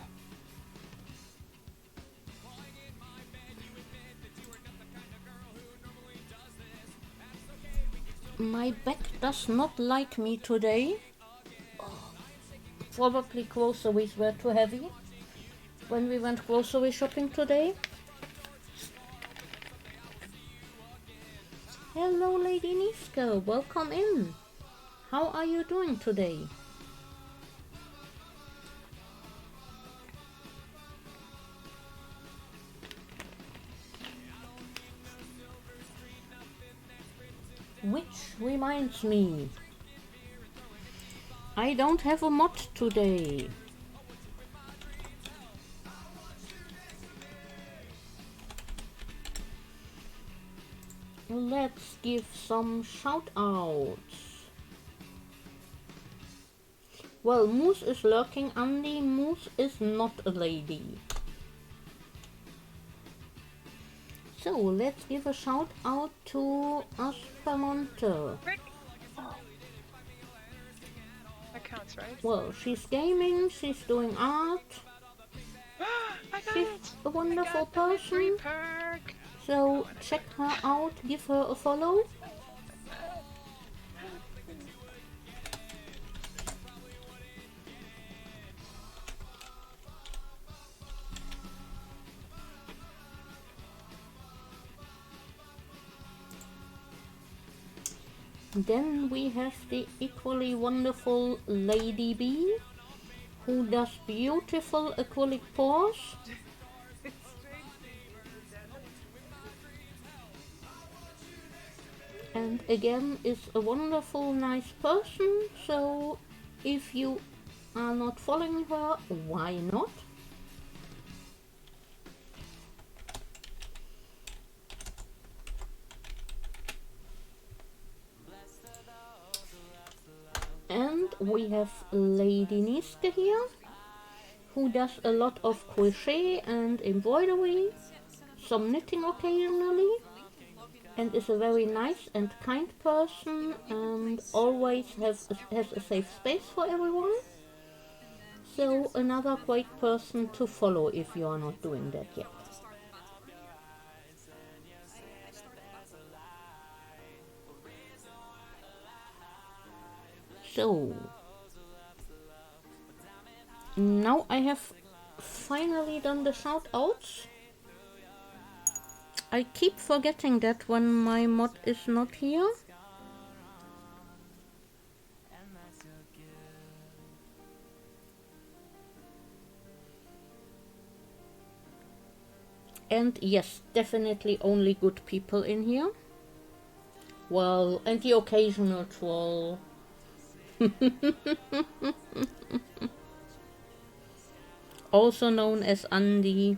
My back does not like me today. Oh. Probably groceries were too heavy when we went grocery shopping today. Hello, Lady Niska. Welcome in. How are you doing today? Which reminds me, I don't have a mod today. Let's give some shout outs. Well, Moose is lurking, Andy. Moose is not a lady. So let's give a shout out to Aspermonte. That counts, right? Well, she's gaming, she's doing art. She's a wonderful person. So check her out, give her a follow. Then we have the equally wonderful Lady B, who does beautiful acrylic pours. And again is a wonderful, nice person, so if you are not following her, why not? And we have Lady Niska here, who does a lot of crochet and embroidery, some knitting occasionally, and is a very nice and kind person and always has a safe space for everyone. So another great person to follow if you are not doing that yet. So now I have finally done the shout outs. I keep forgetting that when my mod is not here. And yes, definitely only good people in here. Well, and the occasional troll. Also known as Andy.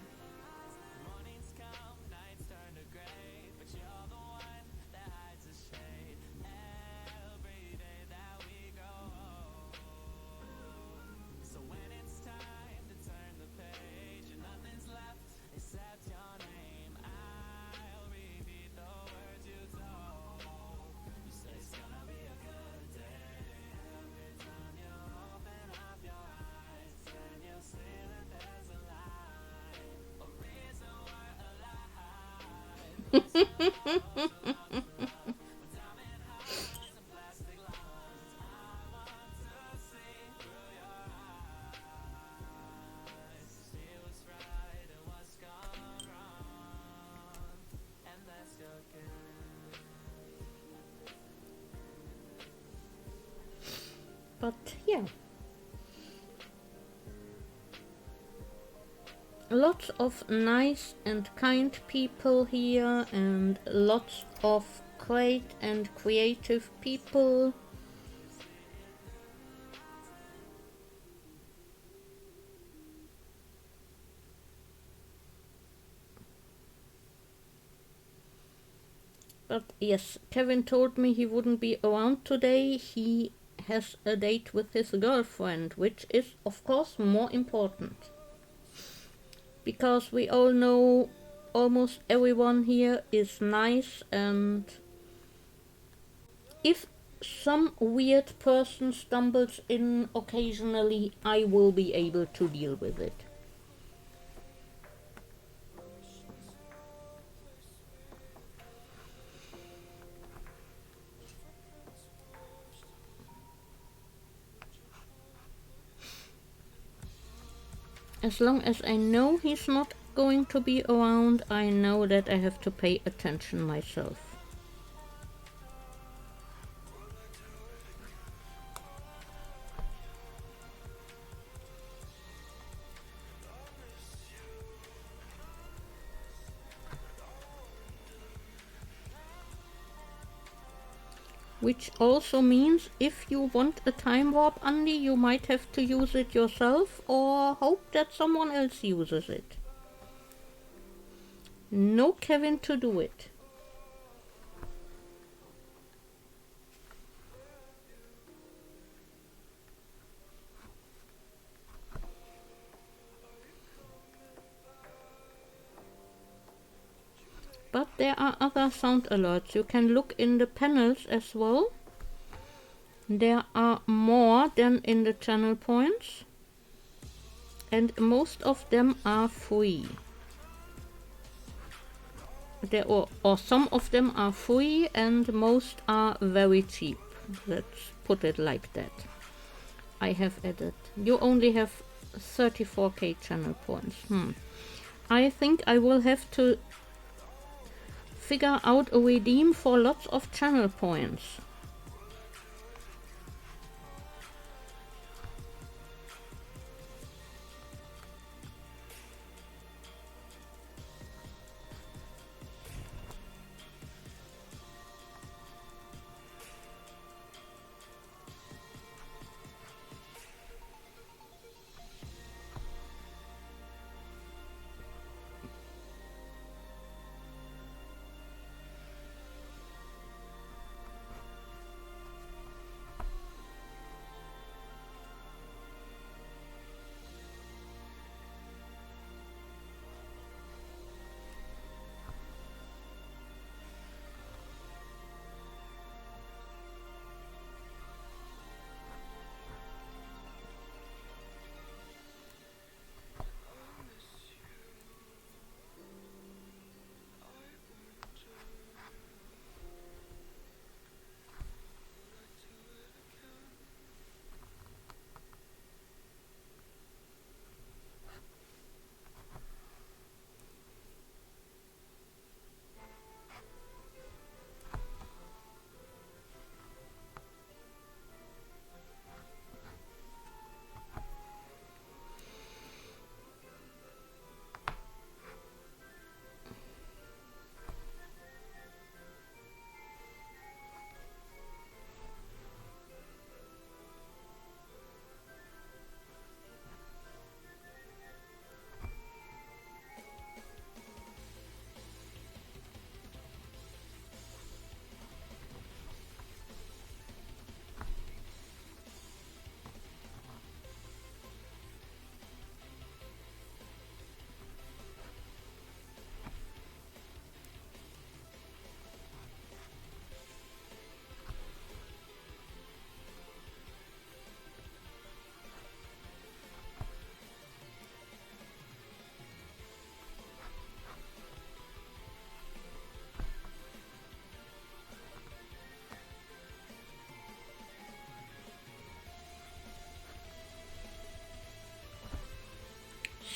But yeah, lots of nice and kind people here, and lots of great and creative people. But yes, Kevin told me he wouldn't be around today. He has a date with his girlfriend, which is, of course, more important. Because we all know almost everyone here is nice, and if some weird person stumbles in occasionally, I will be able to deal with it. As long as I know he's not going to be around, I know that I have to pay attention myself. Which also means if you want a time warp, Andy, you might have to use it yourself or hope that someone else uses it. No Kevin to do it. But there are other sound alerts. You can look in the panels as well. There are more than in the channel points. And most of them are free. Or some of them are free and most are very cheap. Let's put it like that. I have added. You only have 34k channel points. I think I will have to figure out a redeem for lots of channel points.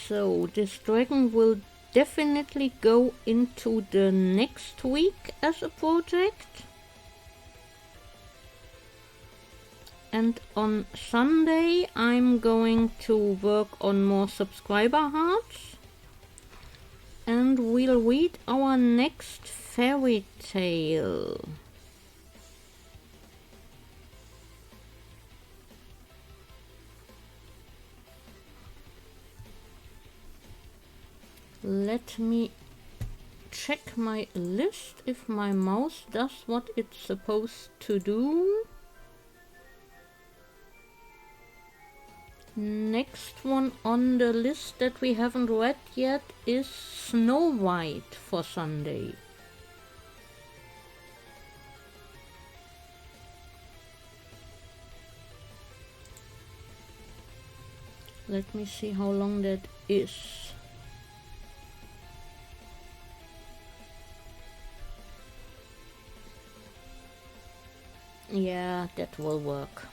So this dragon will definitely go into the next week as a project. And on Sunday I'm going to work on more subscriber hearts. And we'll read our next fairy tale. Let me check my list if my mouse does what it's supposed to do. Next one on the list that we haven't read yet is Snow White for Sunday. Let me see how long that is. Yeah, that will work.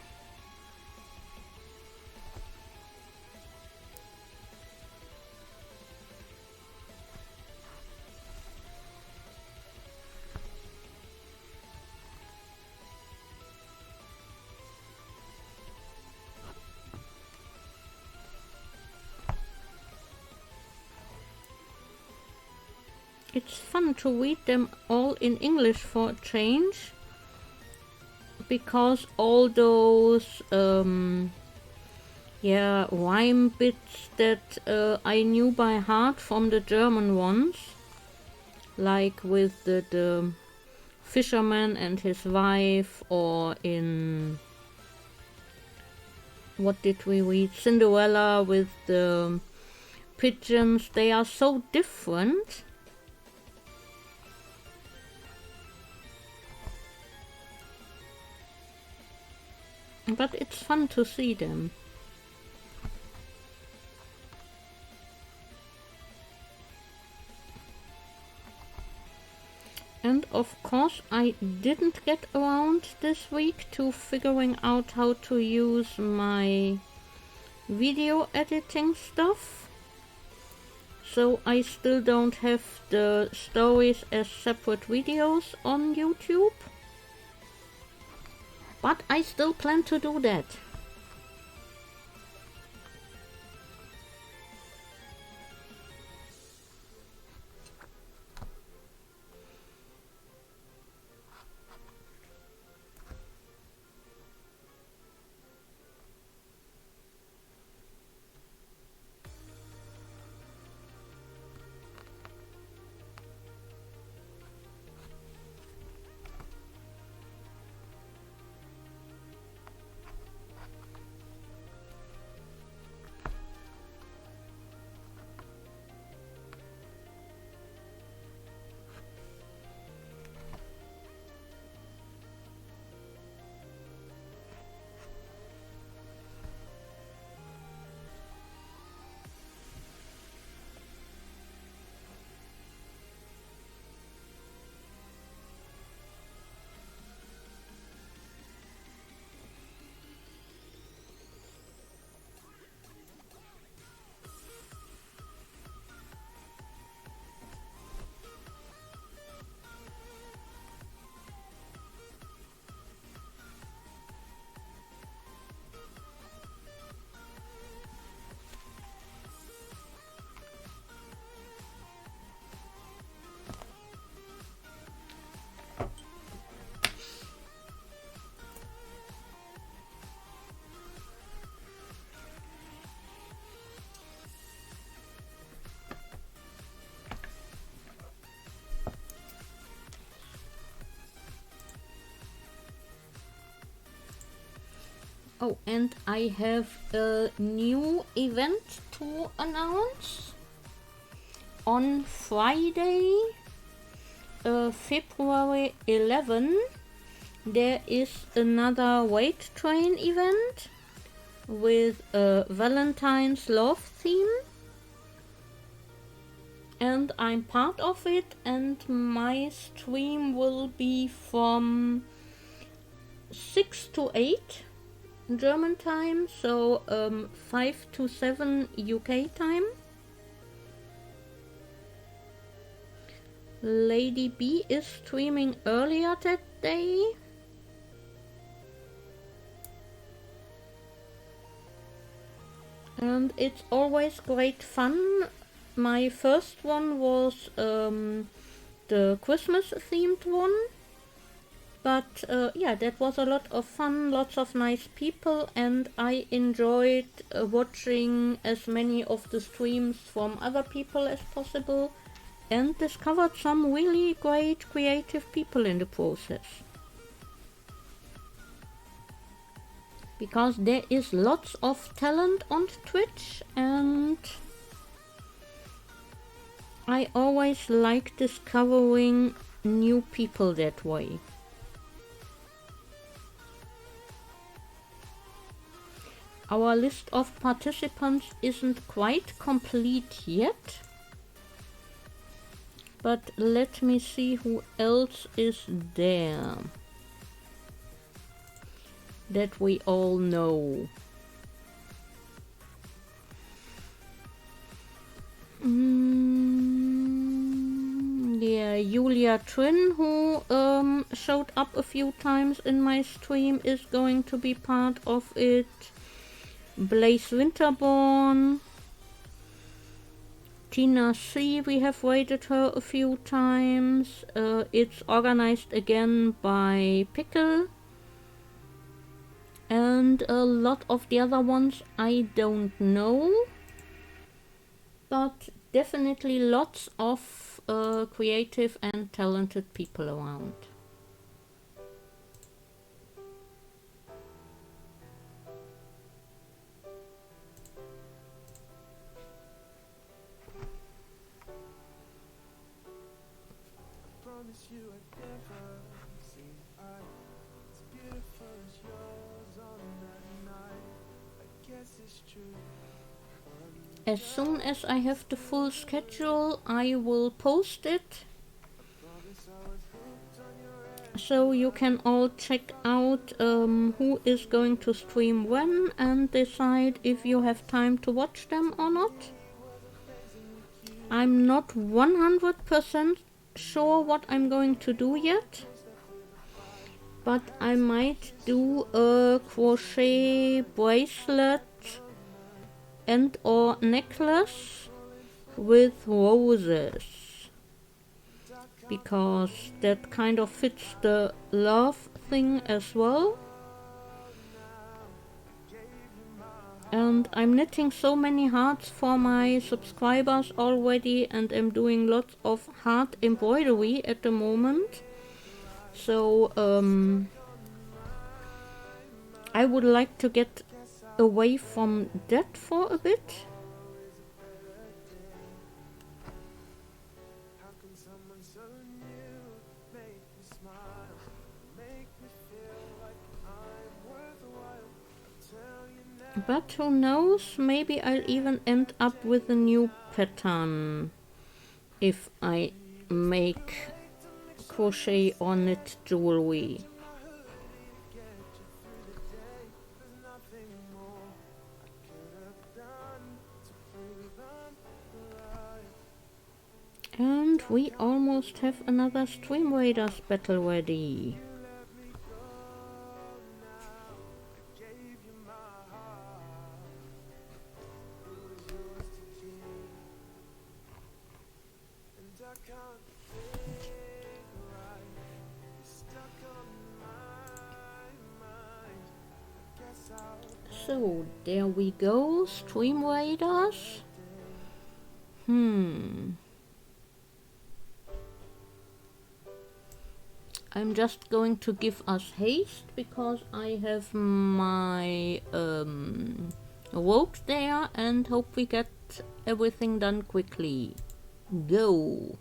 It's fun to read them all in English for a change, because all those rhyme bits that I knew by heart from the German ones, like with the fisherman and his wife, or in, what did we read, Cinderella with the pigeons, they are so different. But it's fun to see them. And of course I didn't get around this week to figuring out how to use my video editing stuff. So I still don't have the stories as separate videos on YouTube. But I still plan to do that. Oh, and I have a new event to announce. On Friday, February 11, there is another weight train event with a Valentine's love theme. And I'm part of it, and my stream will be from 6 to 8 German time, so 5 to 7 UK time. Lady B is streaming earlier that day. And it's always great fun. My first one was the Christmas themed one. But yeah, that was a lot of fun, lots of nice people, and I enjoyed watching as many of the streams from other people as possible and discovered some really great creative people in the process. Because there is lots of talent on Twitch, and I always like discovering new people that way. Our list of participants isn't quite complete yet, but let me see who else is there that we all know. Yeah, Julia Trin, who showed up a few times in my stream, is going to be part of it. Blaze Winterborn, Tina C, we have rated her a few times. It's organized again by Pickle, and a lot of the other ones I don't know, but definitely lots of creative and talented people around. Promise you I'd never seen eye as beautiful as yours on that night. I guess it's true. As soon as I have the full schedule, I will post it, so you can all check out who is going to stream when and decide if you have time to watch them or not. I'm not 100% sure what I'm going to do yet, but I might do a crochet bracelet and or necklace with roses, because that kind of fits the love thing as well. And I'm knitting so many hearts for my subscribers already, and I'm doing lots of heart embroidery at the moment. So I would like to get away from that for a bit. But who knows, maybe I'll even end up with a new pattern if I make crochet or knit jewelry. And we almost have another Stream Raiders battle ready. So there we go, Stream Raiders. I'm just going to give us haste because I have my work there, and hope we get everything done quickly. Go.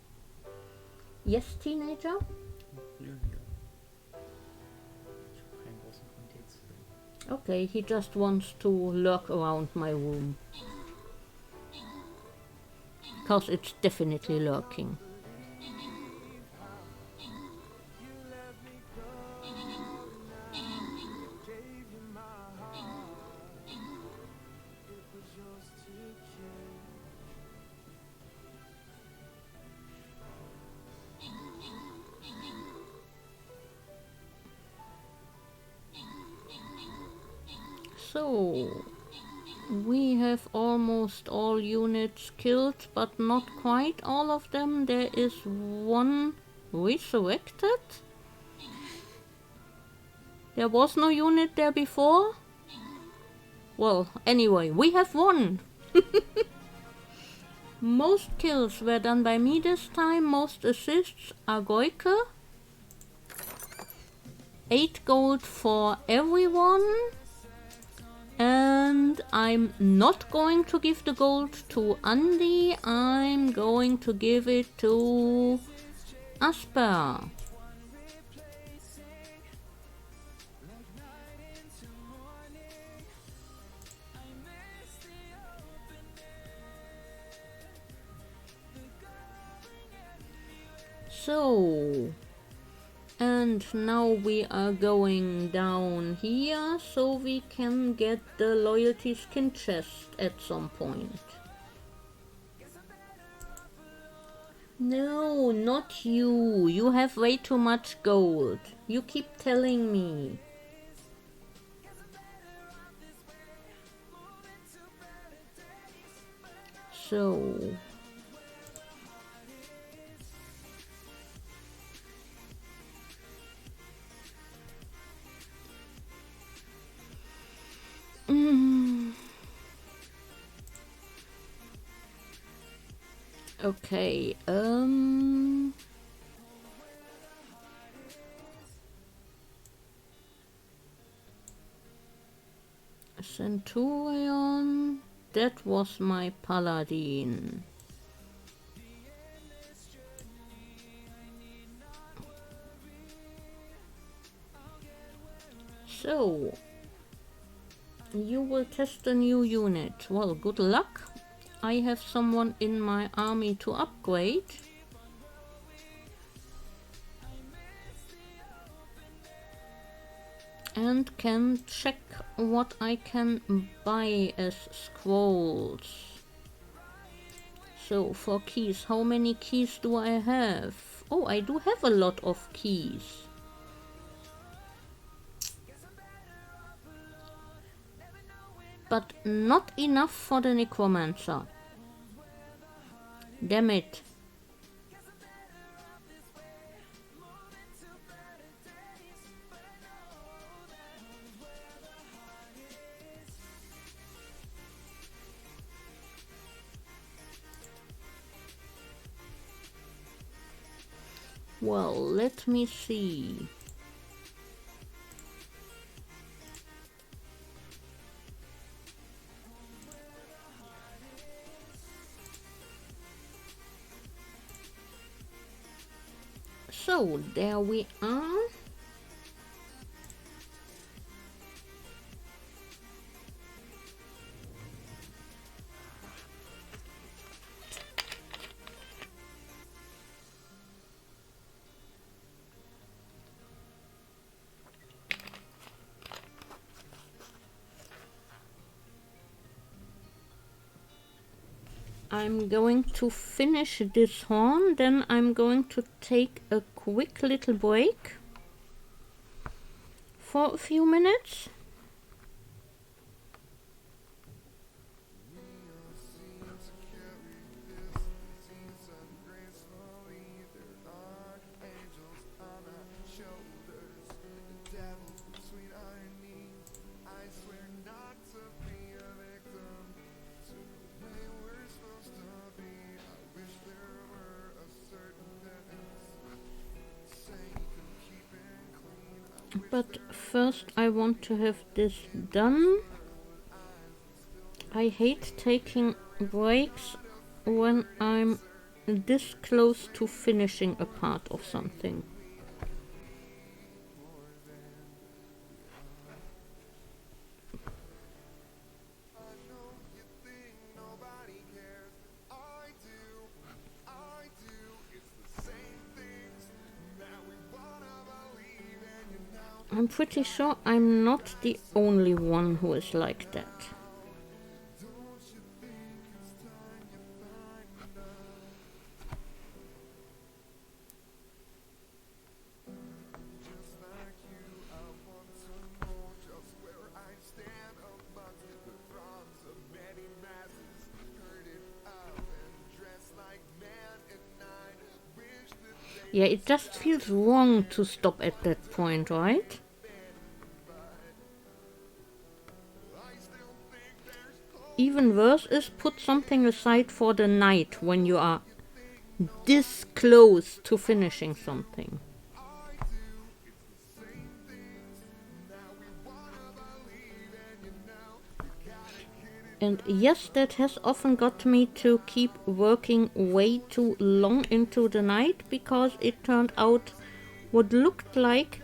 Yes, teenager? Okay, he just wants to lurk around my room. Because it's definitely lurking. So we have almost all units killed, but not quite all of them. There is one resurrected. There was no unit there before. Well, anyway, we have won. Most kills were done by me this time. Most assists are Goike. 8 gold for everyone. And I'm not going to give the gold to Andy. I'm going to give it to Asper. So, and now we are going down here so we can get the loyalty skin chest at some point. No, not you. You have way too much gold. You keep telling me. So... Okay, Centurion, that was my paladin. So, you will test a new unit. Well, good luck. I have someone in my army to upgrade. And can check what I can buy as scrolls. So for keys, how many keys do I have? Oh, I do have a lot of keys. But not enough for the necromancer. Damn it. Well, let me see. So, there we are. I'm going to finish this horn, then I'm going to take a quick little break for a few minutes. But first I want to have this done. I hate taking breaks when I'm this close to finishing a part of something. I'm pretty sure I'm not the only one who is like that. Yeah, it just feels wrong to stop at that point, right? Even worse is put something aside for the night when you are this close to finishing something. And yes, that has often got me to keep working way too long into the night because it turned out what looked like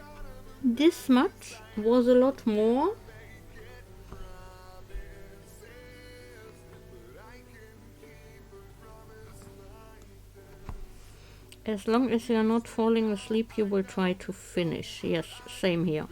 this much was a lot more. As long as you're not falling asleep, you will try to finish. Yes, same here.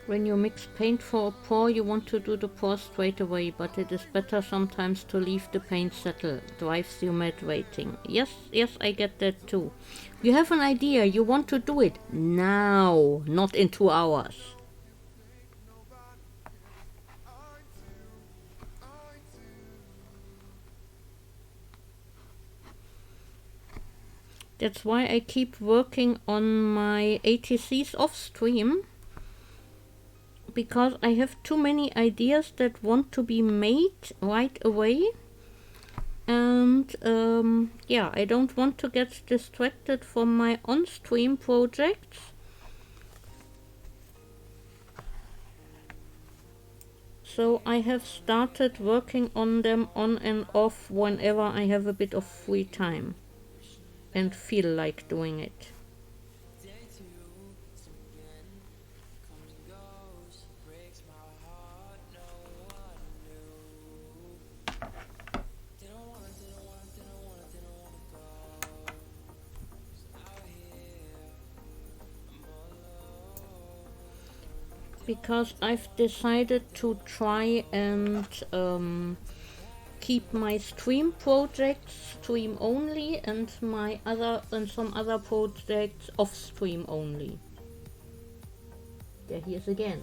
When you mix paint for a pour, you want to do the pour straight away, but it is better sometimes to leave the paint settle. Drives you mad waiting. Yes, I get that too. You have an idea, you want to do it now, not in 2 hours. That's why I keep working on my ATCs off stream. Because I have too many ideas that want to be made right away. And yeah, I don't want to get distracted from my on-stream projects. So I have started working on them on and off whenever I have a bit of free time and feel like doing it. Because I've decided to try and keep my stream projects stream only and some other projects off stream only. There he is again.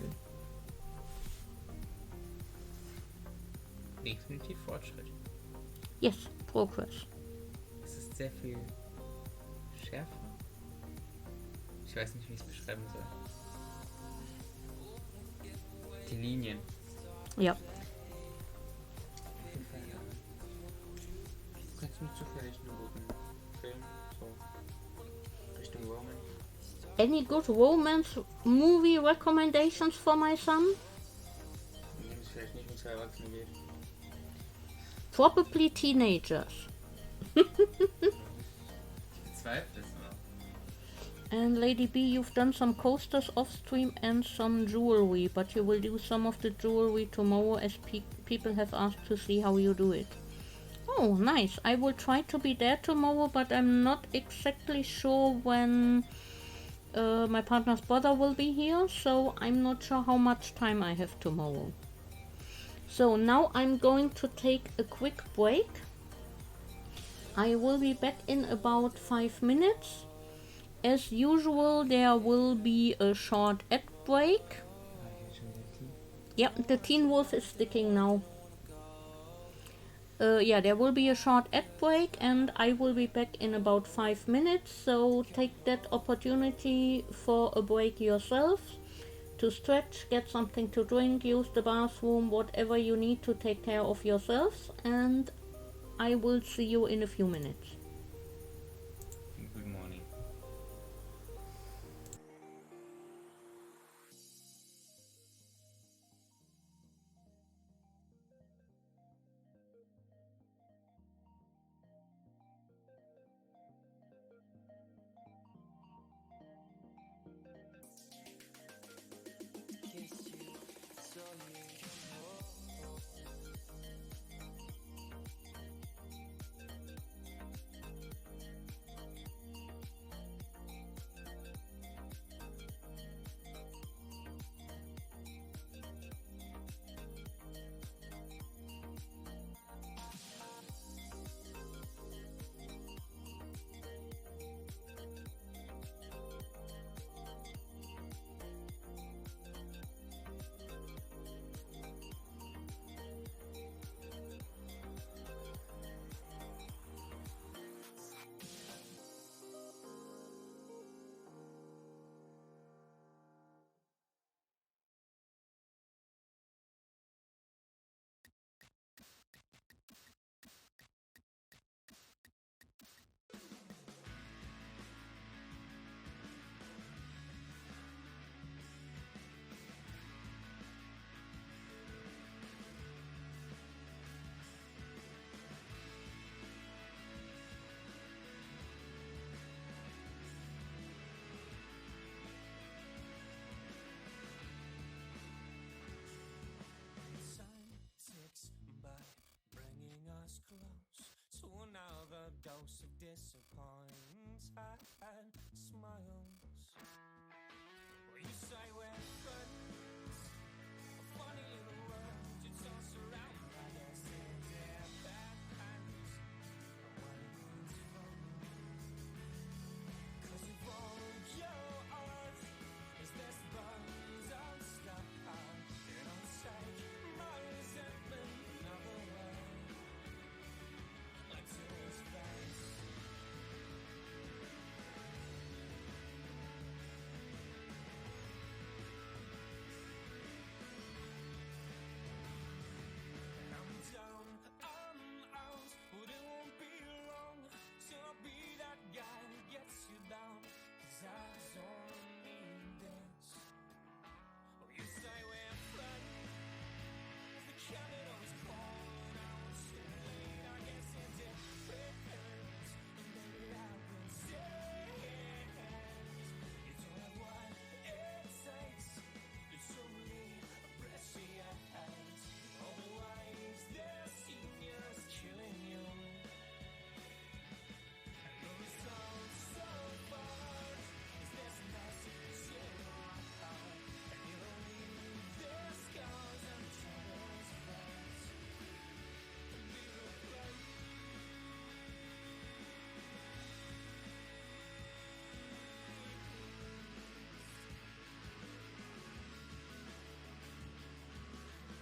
Definitiv Fortschritt. Yes, progress. Es ist sehr viel schärfer. Ich weiß nicht, wie ich es beschreiben soll. Die Linien. Ja. Kannst du nicht zufällig einen guten Film, so Richtung Romance? Any good romance movie recommendations for my son? In dem es vielleicht nicht um 2 Erwachsene geht. Probably teenagers. Ich bezweifle es aber. And Lady B, you've done some coasters off stream and some jewelry, but you will do some of the jewelry tomorrow as people have asked to see how you do it. Oh, nice. I will try to be there tomorrow, but I'm not exactly sure when my partner's brother will be here, so I'm not sure how much time I have tomorrow. So now I'm going to take a quick break. I will be back in about 5 minutes. As usual, there will be a short ad break. Yep, the Teen Wolf is sticking now. Yeah, there will be a short ad break and I will be back in about 5 minutes. So take that opportunity for a break yourself. To stretch, get something to drink, use the bathroom, whatever you need to take care of yourselves. And I will see you in a few minutes. Good morning. house of disappointment and smiles. Well, you say we're friends, a funny little world you toss around. I guess it depends on what it means for me. 'Cause if all of yours is this buzz I'll stop, it don't take my resentment another way. Like to his face. I'm down, I'm out, but it won't be long till I'll be that guy that gets you down. 'Cause I just only need this. Oh, you say we're friends, the candle's calling out too late. I guess it depends, and maybe I will say you don't have what it takes. It's only appreciate. Otherwise, this genius killing you. And the result so far is this message in my heart. And you don't need this scars and troubles fast to be replaced.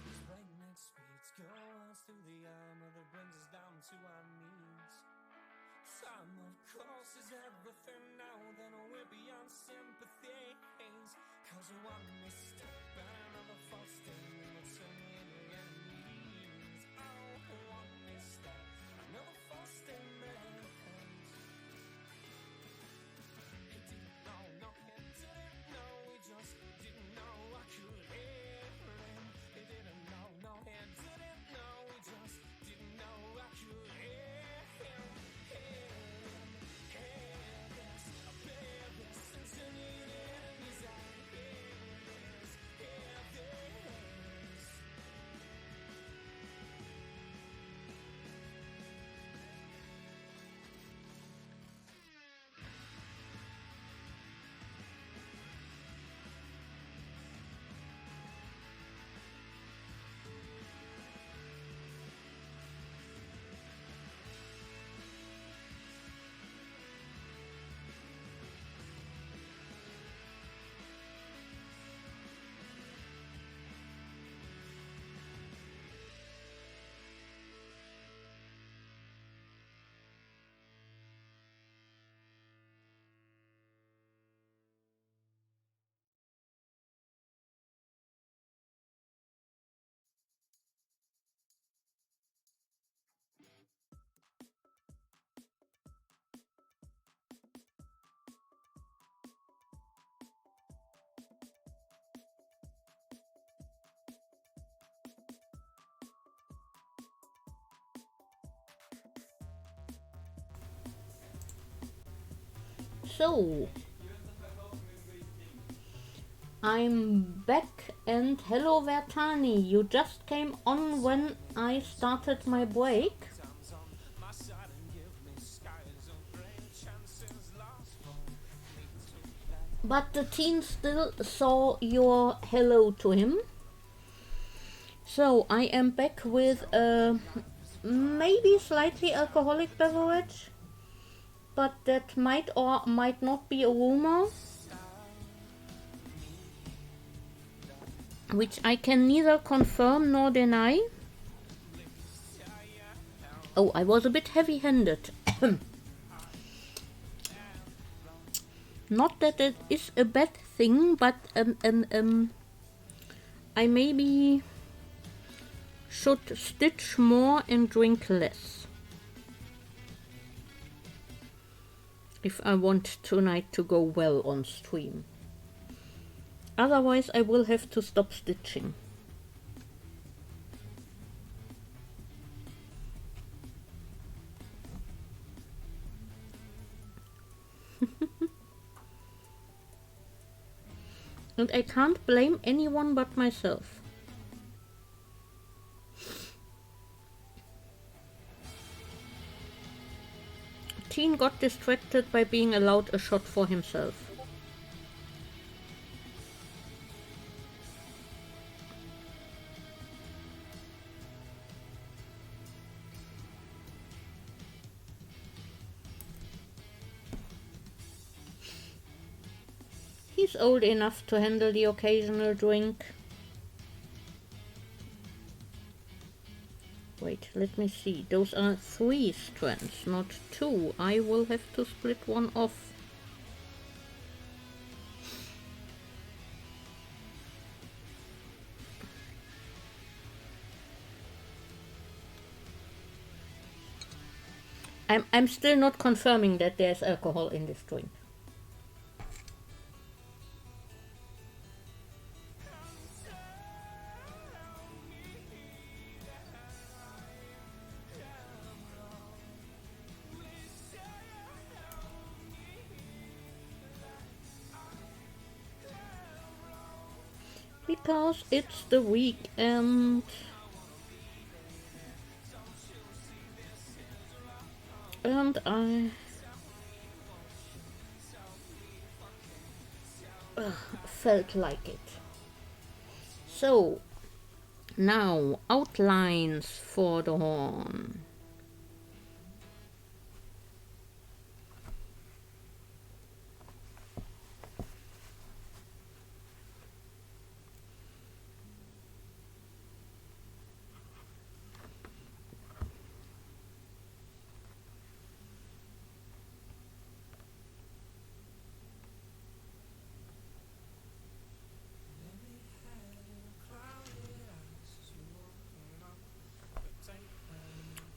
These breakneck speeds go us through the armor that brings us down to our knees. Time, of course, is everything now. Then we're beyond sympathy. 'Cause one misstep and another false step will turn me into enemies. Oh, one misstep, another false step, man. He didn't know, no, he didn't know. He just didn't know I could hear him. He didn't know, no, he didn't know. He just didn't know I could hear him. Hear this, I bear this, and turn it in his eyes. Hear this. So, I'm back, and hello Vertani, you just came on when I started my break. But the teen still saw your hello to him. So I am back with a maybe slightly alcoholic beverage, but that might or might not be a rumor, which I can neither confirm nor deny. Oh, I was a bit heavy-handed. Not that it is a bad thing, but I maybe should stitch more and drink less if I want tonight to go well on stream. Otherwise I will have to stop stitching. And I can't blame anyone but myself. machine got distracted by being allowed a shot for himself. He's old enough to handle the occasional drink. Wait, let me see. Those are 3 strands, not 2. I will have to split one off. I'm still not confirming that there's alcohol in this drink. Because it's the weekend. And I felt like it. So, now outlines for the horn.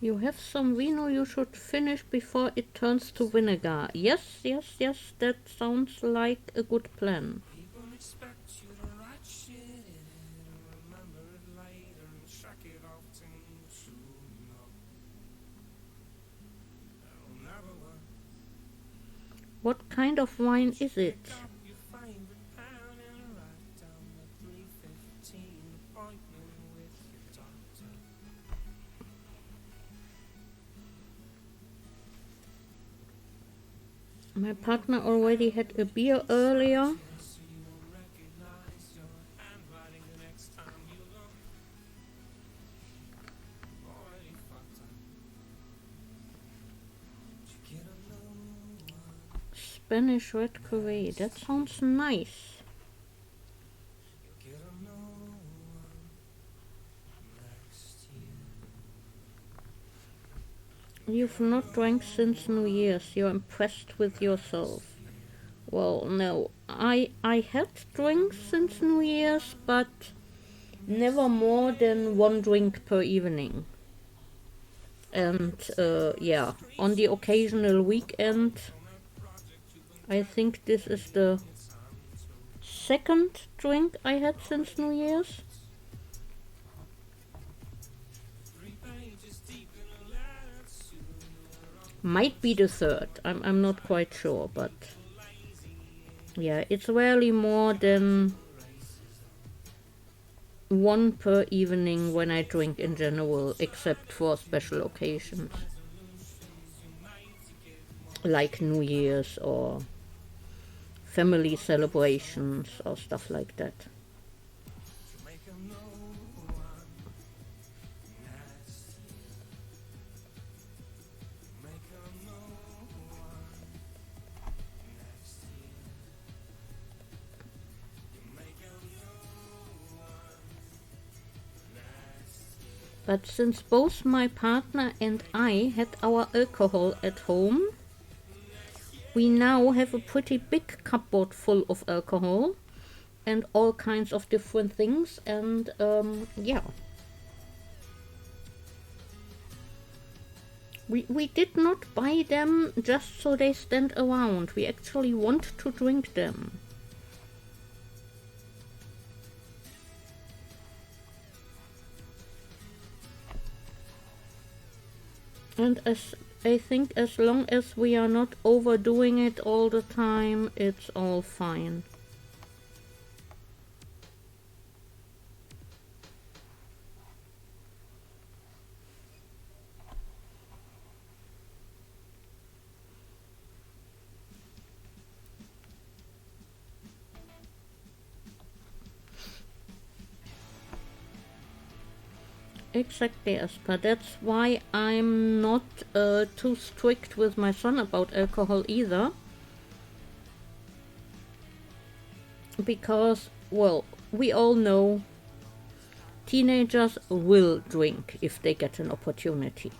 You have some vino you should finish before it turns to vinegar. Yes, yes, yes, that sounds like a good plan. People expect you to write shit in it and remember it later and track it off to know. That'll never work. What kind of wine is it? Pick up your favorite pound and write down the 3:15 appointment with your doctor. My partner already had a beer earlier. So you will recognize your handwriting the next time you look. Already fucked up. Did you get a new one? Spanish red cuvee. That sounds nice. You'll get a new one next year. You've not drank since New Year's. You're impressed with yourself. Well, no. I had drinks since New Year's, but never more than 1 drink per evening. And yeah, on the occasional weekend, I think this is the 2nd drink I had since New Year's. Might be the 3rd. I'm not quite sure, but yeah, it's rarely more than 1 per evening when I drink in general, except for special occasions like New Year's or family celebrations or stuff like that. Make a new one next year. Make a new one next year. Make a new one next year. But since both my partner and I had our alcohol at home, we now have a pretty big cupboard full of alcohol and all kinds of different things, and yeah. We did not buy them just so they stand around. We actually want to drink them. And I think as long as we are not overdoing it all the time, it's all fine. Exactly, Esper. That's why I'm not too strict with my son about alcohol either. Because, well, we all know teenagers will drink if they get an opportunity.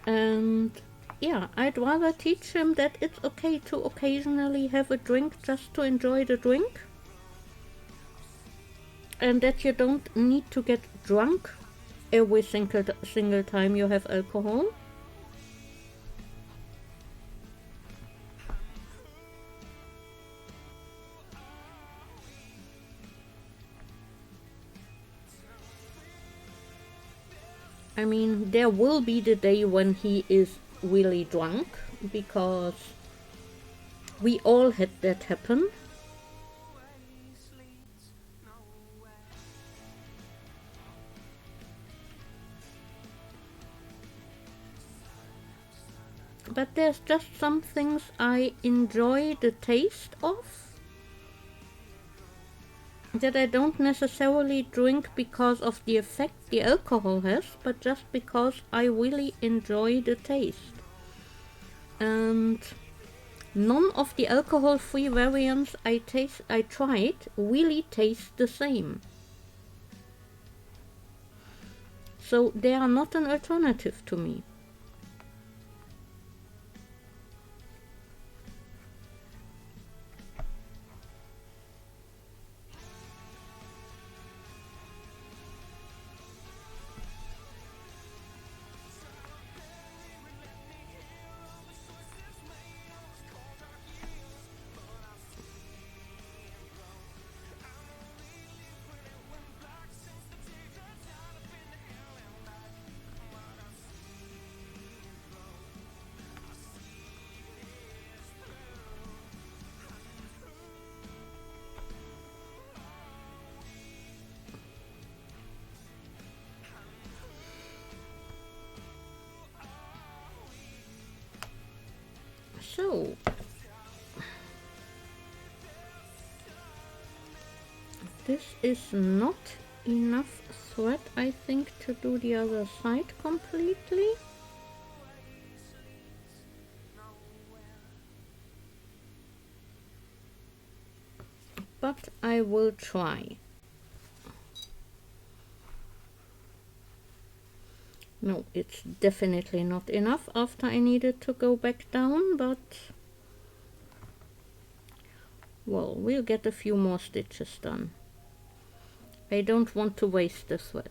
And yeah, I'd rather teach him that it's okay to occasionally have a drink just to enjoy the drink. And that you don't need to get drunk every single time you have alcohol. I mean, there will be the day when he is really drunk, because we all had that happen. But there's just some things I enjoy the taste of that I don't necessarily drink because of the effect the alcohol has, but just because I really enjoy the taste. And none of the alcohol-free variants I tried really taste the same. So they are not an alternative to me. So, this is not enough thread, I think, to do the other side completely. But I will try. No, it's definitely not enough after I needed to go back down, but well, we'll get a few more stitches done. I don't want to waste the thread.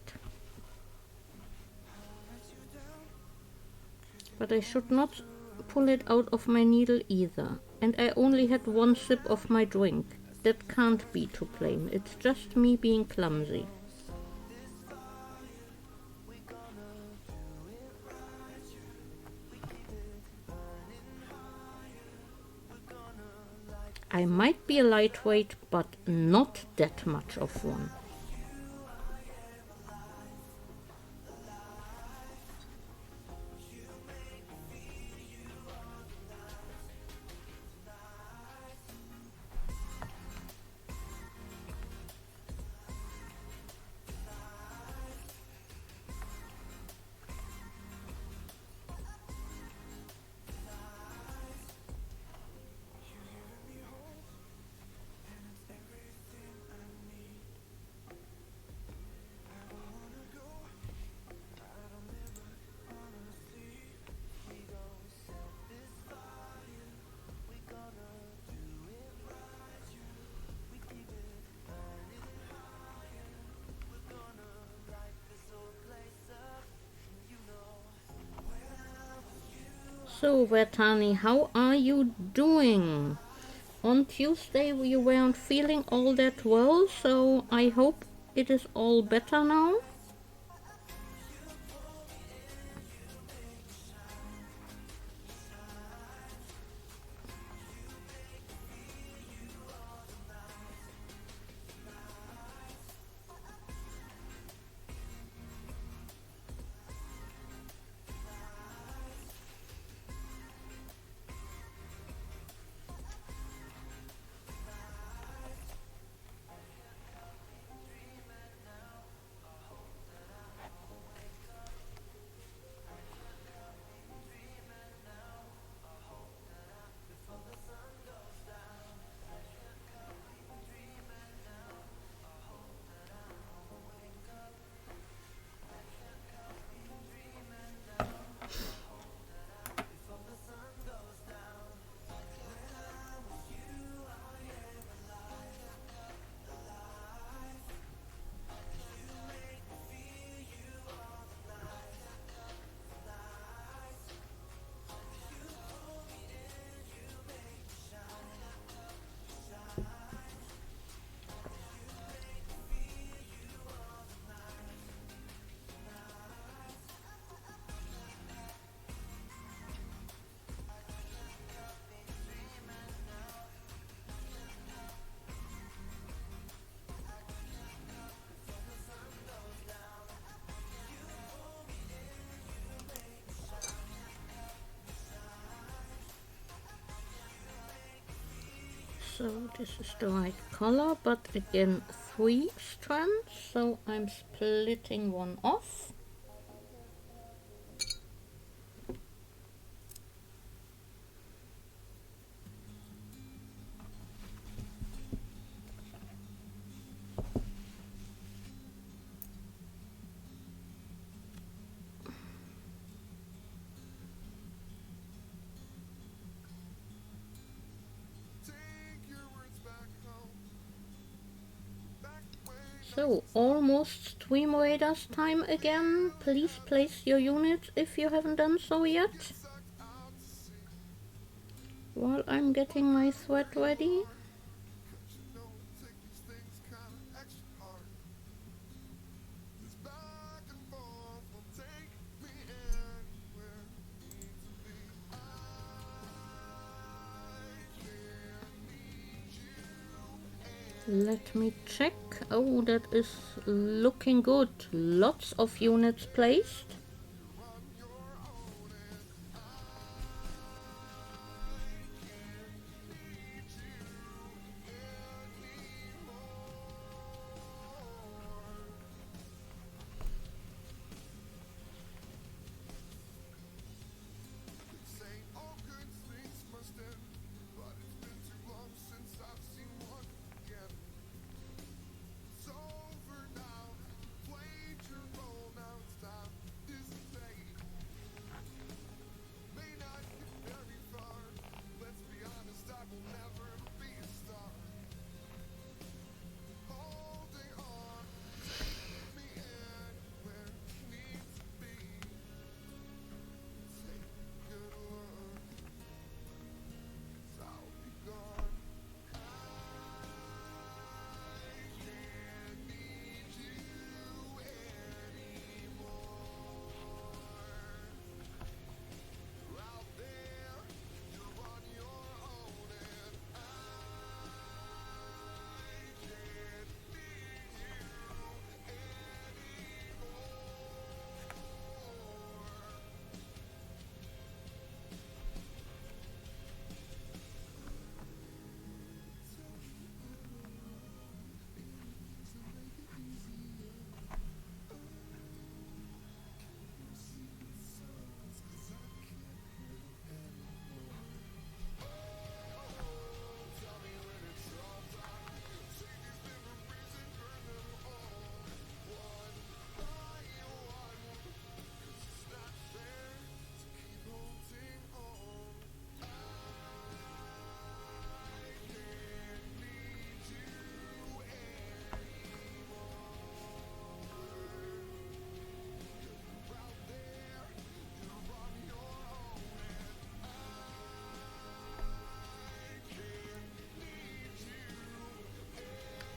But I should not pull it out of my needle either. And I only had one sip of my drink. That can't be to blame. It's just me being clumsy. I might be a lightweight, but not that much of one. So, Vertani, how are you doing? On Tuesday you weren't feeling all that well, so I hope it is all better now. So this is the right color, but again 3 strands, so I'm splitting one off. So, almost Stream Raiders time again. Please place your units if you haven't done so yet. While I'm getting my thread ready. Let me check. Oh, that is looking good. Lots of units placed.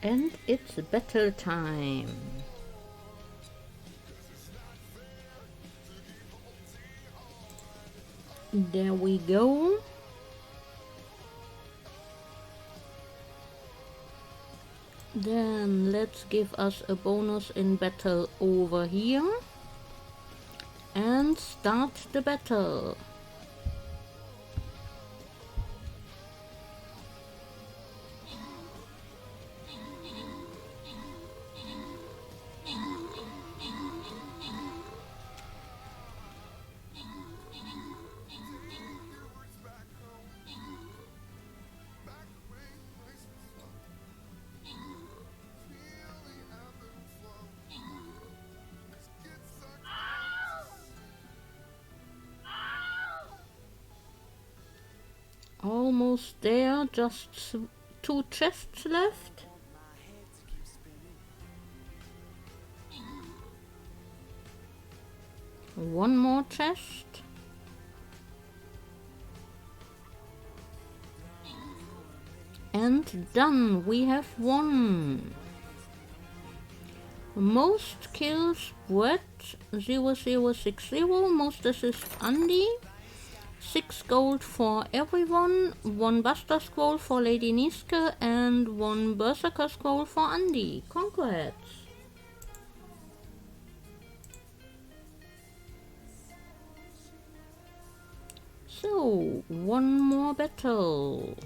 And it's battle time. There we go. Then let's give us a bonus in battle over here. And start the battle. Almost there, just 2 chests left. One more chest. And done, we have won. Most kills Brett 0060, most assist Andy. 6 gold for everyone, 1 Buster Scroll for Lady Niske and 1 Berserker Scroll for Andy. Congrats! So, one more battle.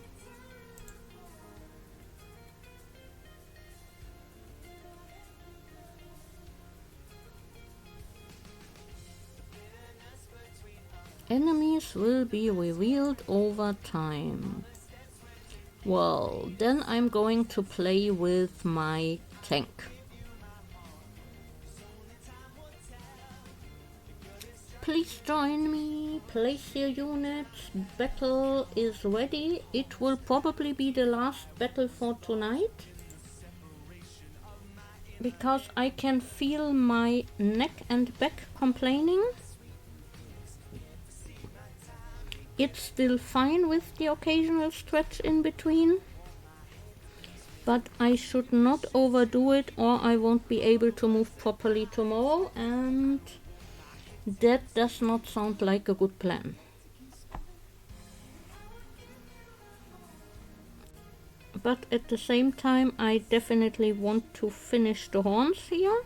Enemies will be revealed over time. Well, then I'm going to play with my tank. Please join me, place your units, battle is ready. It will probably be the last battle for tonight, because I can feel my neck and back complaining. It's still fine with the occasional stretch in between, but I should not overdo it or I won't be able to move properly tomorrow, and that does not sound like a good plan. But at the same time, I definitely want to finish the horns here.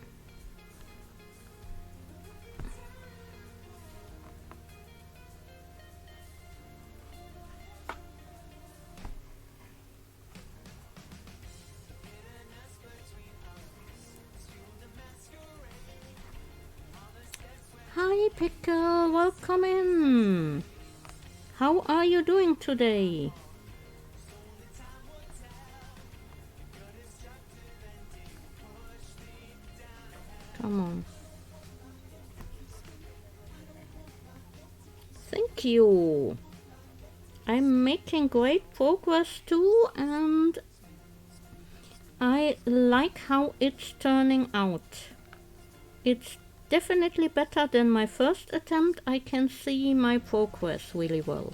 Hi Pickle, welcome in. How are you doing today? Come on. Thank you. I'm making great progress too, and I like how it's turning out. It's definitely better than my first attempt. I can see my progress really well.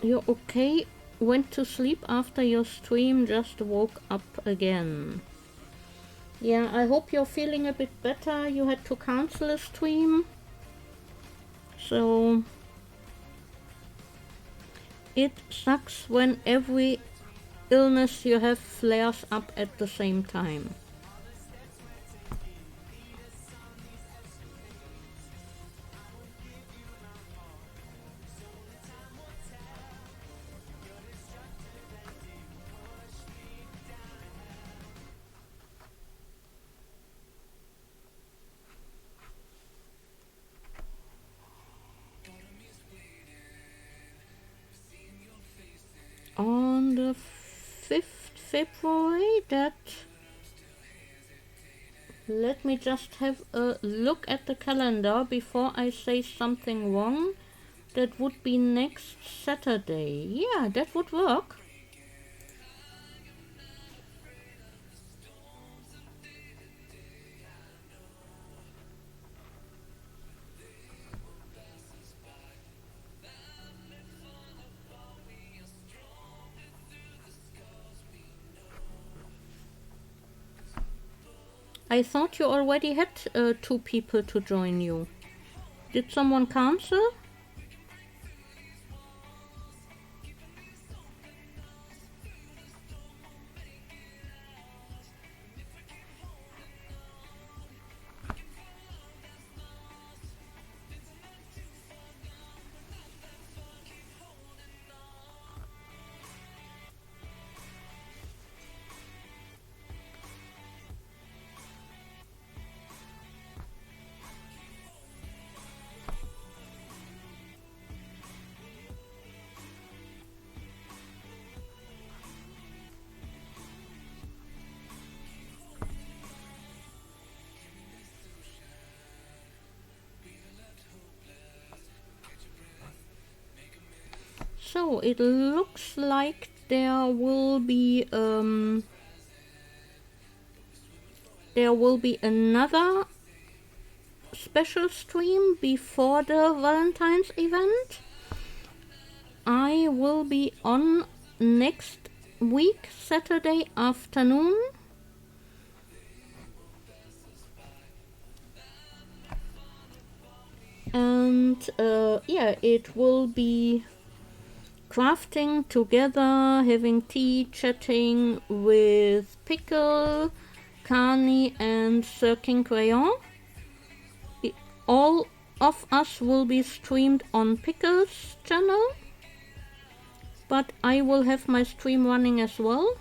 You're okay? Went to sleep after your stream, just woke up again. Yeah, I hope you're feeling a bit better. You had to cancel a stream. So it sucks when every illness you have flares up at the same time. On the 5th February, that... Let me just have a look at the calendar before I say something wrong. That would be next Saturday. Yeah, that would work. I thought you already had 2 people to join you. Did someone cancel? So it looks like there will be another special stream before the Valentine's event. I will be on next week, Saturday afternoon. And yeah, it will be crafting together, having tea, chatting with Pickle, Carney and Sir King Crayon. All of us will be streamed on Pickle's channel, but I will have my stream running as well.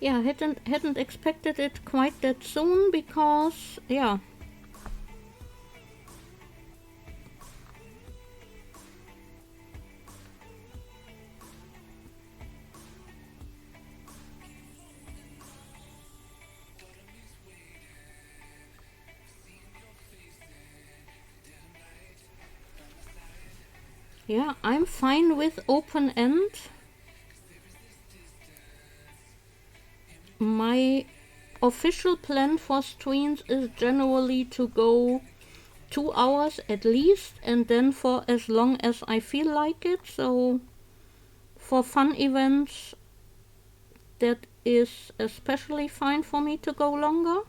yeah, hadn't expected it quite that soon because, yeah. Yeah, I'm fine with open end. My official plan for streams is generally to go 2 hours at least, and then for as long as I feel like it. So for fun events, that is especially fine for me to go longer.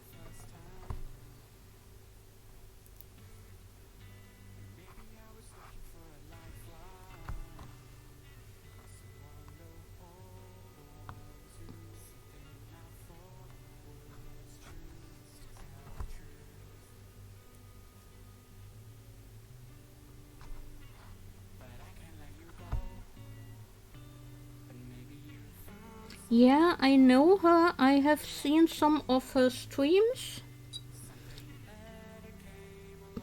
Yeah, I know her. I have seen some of her streams,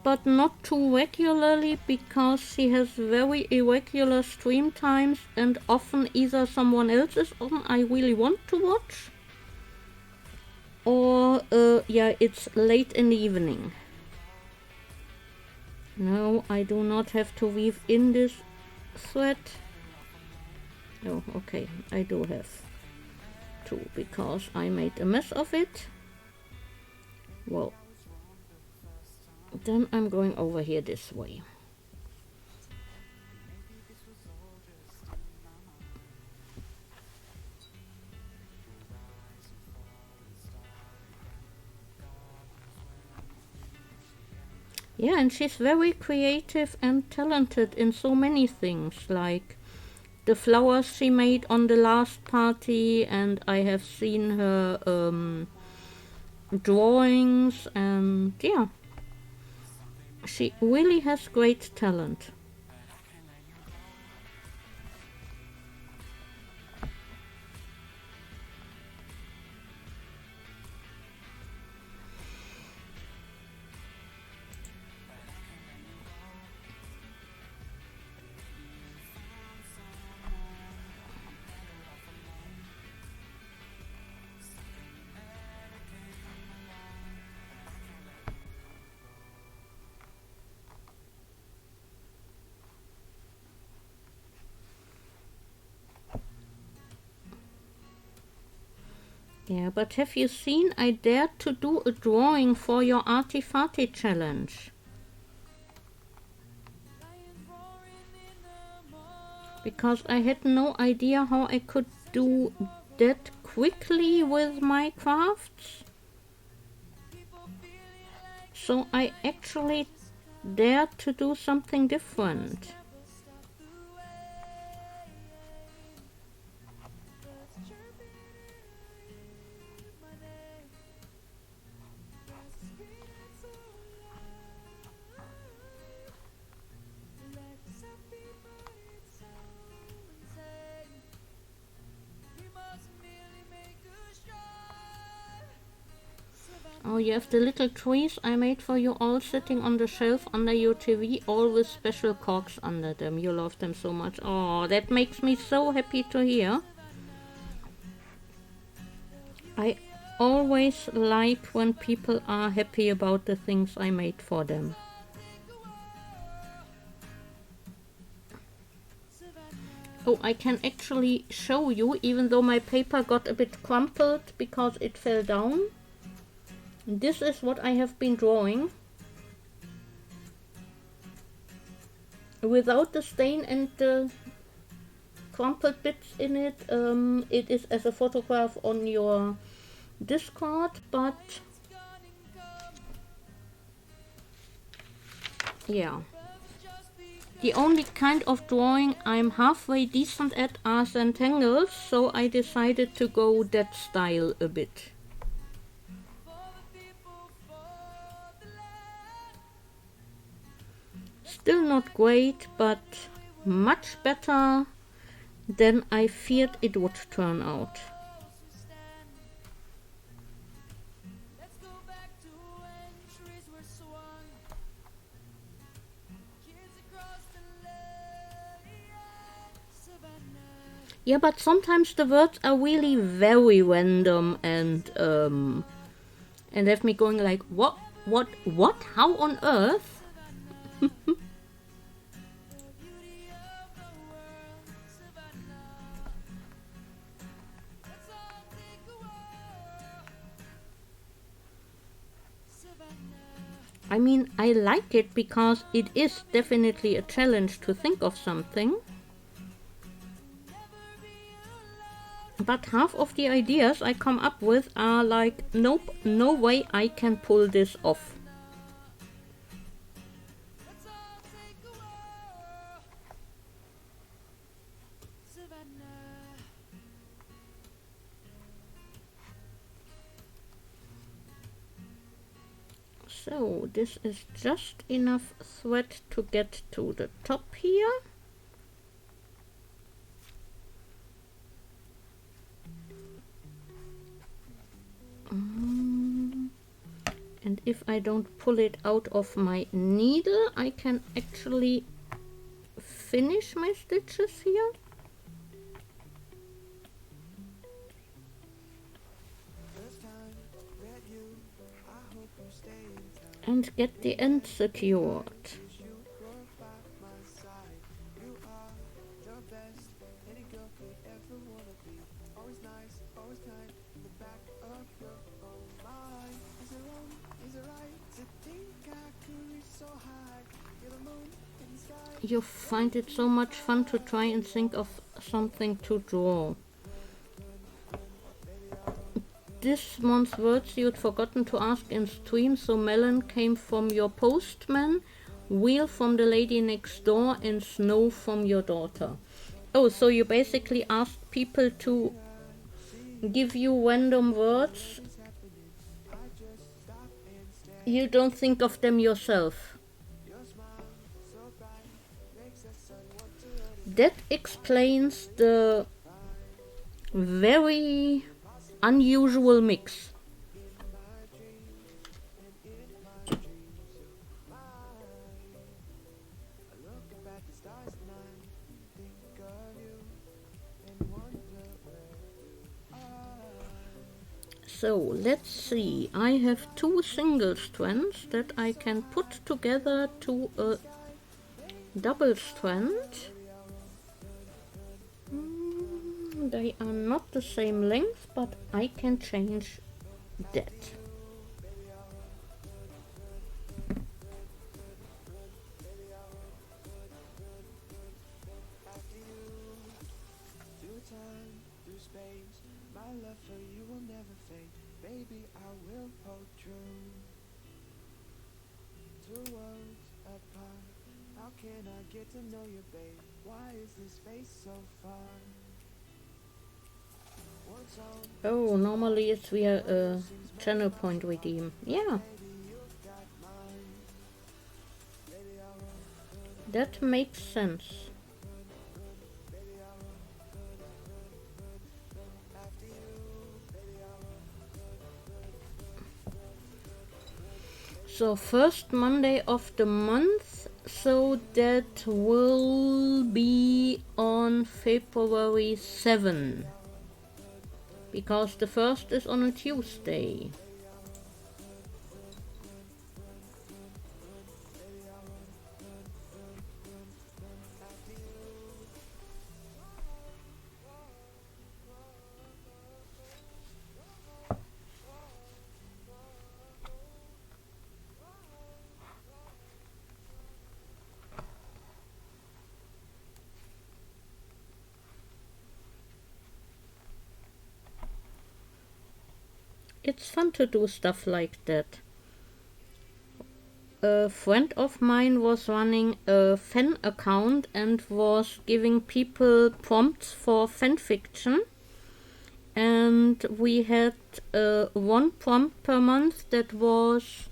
but not too regularly because she has very irregular stream times and often either someone else is on I really want to watch, or yeah, it's late in the evening. No, I do not have to weave in this thread. Oh, okay, I do have to because I made a mess of it. Well, then I'm going over here this way. Yeah, and she's very creative and talented in so many things, like the flowers she made on the last party, and I have seen her drawings, and yeah, she really has great talent. Yeah, but have you seen I dared to do a drawing for your Artifati challenge? Because I had no idea how I could do that quickly with my crafts. So I actually dared to do something different. Oh, you have the little trees I made for you all sitting on the shelf under your TV, all with special corks under them. You love them so much. Oh, that makes me so happy to hear. I always like when people are happy about the things I made for them. Oh, I can actually show you, even though my paper got a bit crumpled because it fell down. This is what I have been drawing. Without the stain and the crumpled bits in it. It is as a photograph on your Discord, but yeah. The only kind of drawing I'm halfway decent at are centangles, so I decided to go that style a bit. Still not great, but much better than I feared it would turn out. Yeah, but sometimes the words are really very random and have me going like, what, how on earth? I mean, I like it because it is definitely a challenge to think of something. But half of the ideas I come up with are like, nope, no way I can pull this off. So this is just enough thread to get to the top here. And if I don't pull it out of my needle, I can actually finish my stitches here. And get the end secured. You find it so much fun to try and think of something to draw. This month's words you'd forgotten to ask in stream, so melon came from your postman, wheel from the lady next door, and snow from your daughter. Oh, so you basically asked people to give you random words. You don't think of them yourself. That explains the very unusual mix. So let's see, I have 2 single strands that I can put together to a double strand. They are not the same length, but I can change that. Can I get to know you, babe? Why is this space so far? Oh, normally it's via a channel point redeem. Yeah. That makes sense. So first Monday of the month, so that will be on February 7, because the first is on a Tuesday. It's fun to do stuff like that. A friend of mine was running a fan account and was giving people prompts for fan fiction. And we had 1 prompt per month that was,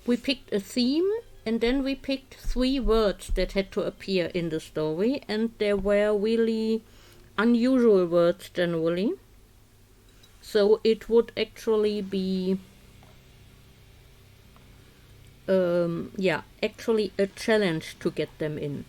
we picked a theme and then we picked 3 words that had to appear in the story, and there were really unusual words generally. So it would actually be actually a challenge to get them in.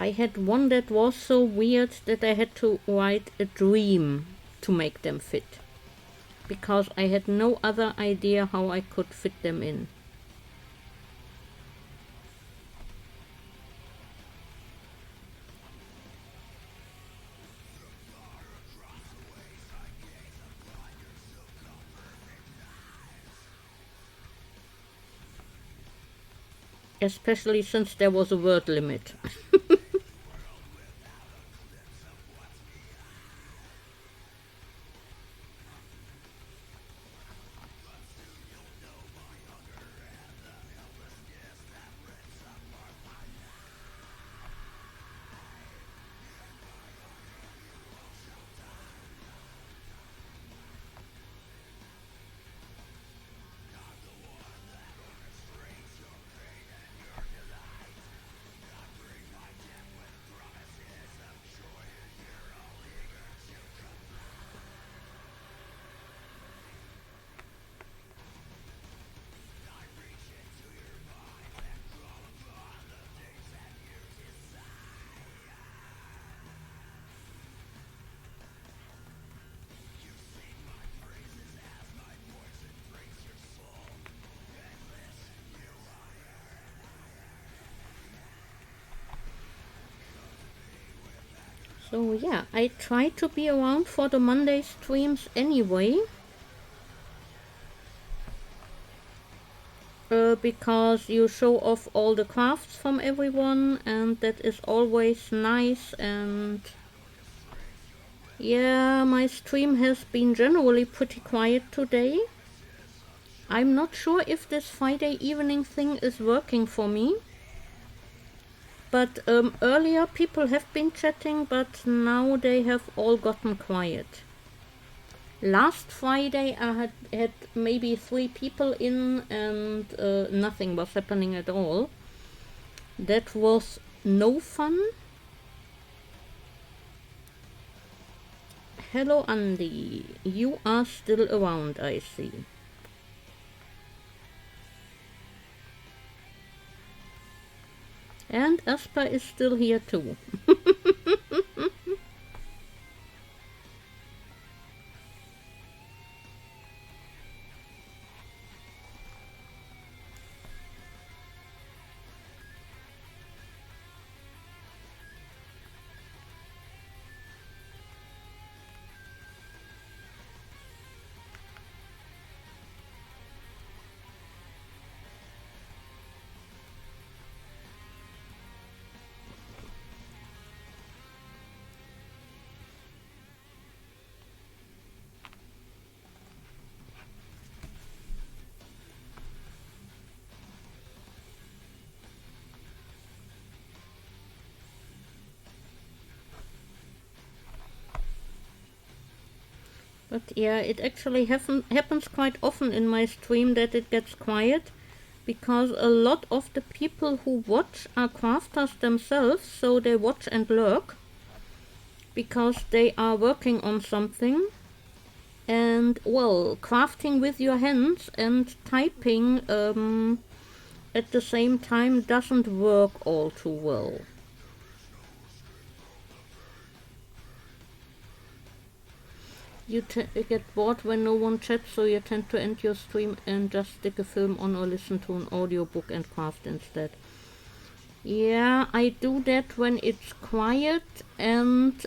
I had one that was so weird that I had to write a dream to make them fit, because I had no other idea how I could fit them in. Especially since there was a word limit. So yeah, I try to be around for the Monday streams anyway. Because you show off all the crafts from everyone, and that is always nice. And yeah, my stream has been generally pretty quiet today. I'm not sure if this Friday evening thing is working for me. But earlier people have been chatting, but now they have all gotten quiet. Last Friday I had maybe 3 people in, and nothing was happening at all. That was no fun. Hello Andy, you are still around, I see. And Asper is still here too. But yeah, it actually happens quite often in my stream that it gets quiet, because a lot of the people who watch are crafters themselves, so they watch and lurk, because they are working on something. And, well, crafting with your hands and typing at the same time doesn't work all too well. You get bored when no one chats, so you tend to end your stream and just stick a film on or listen to an audiobook and craft instead. Yeah, I do that when it's quiet, and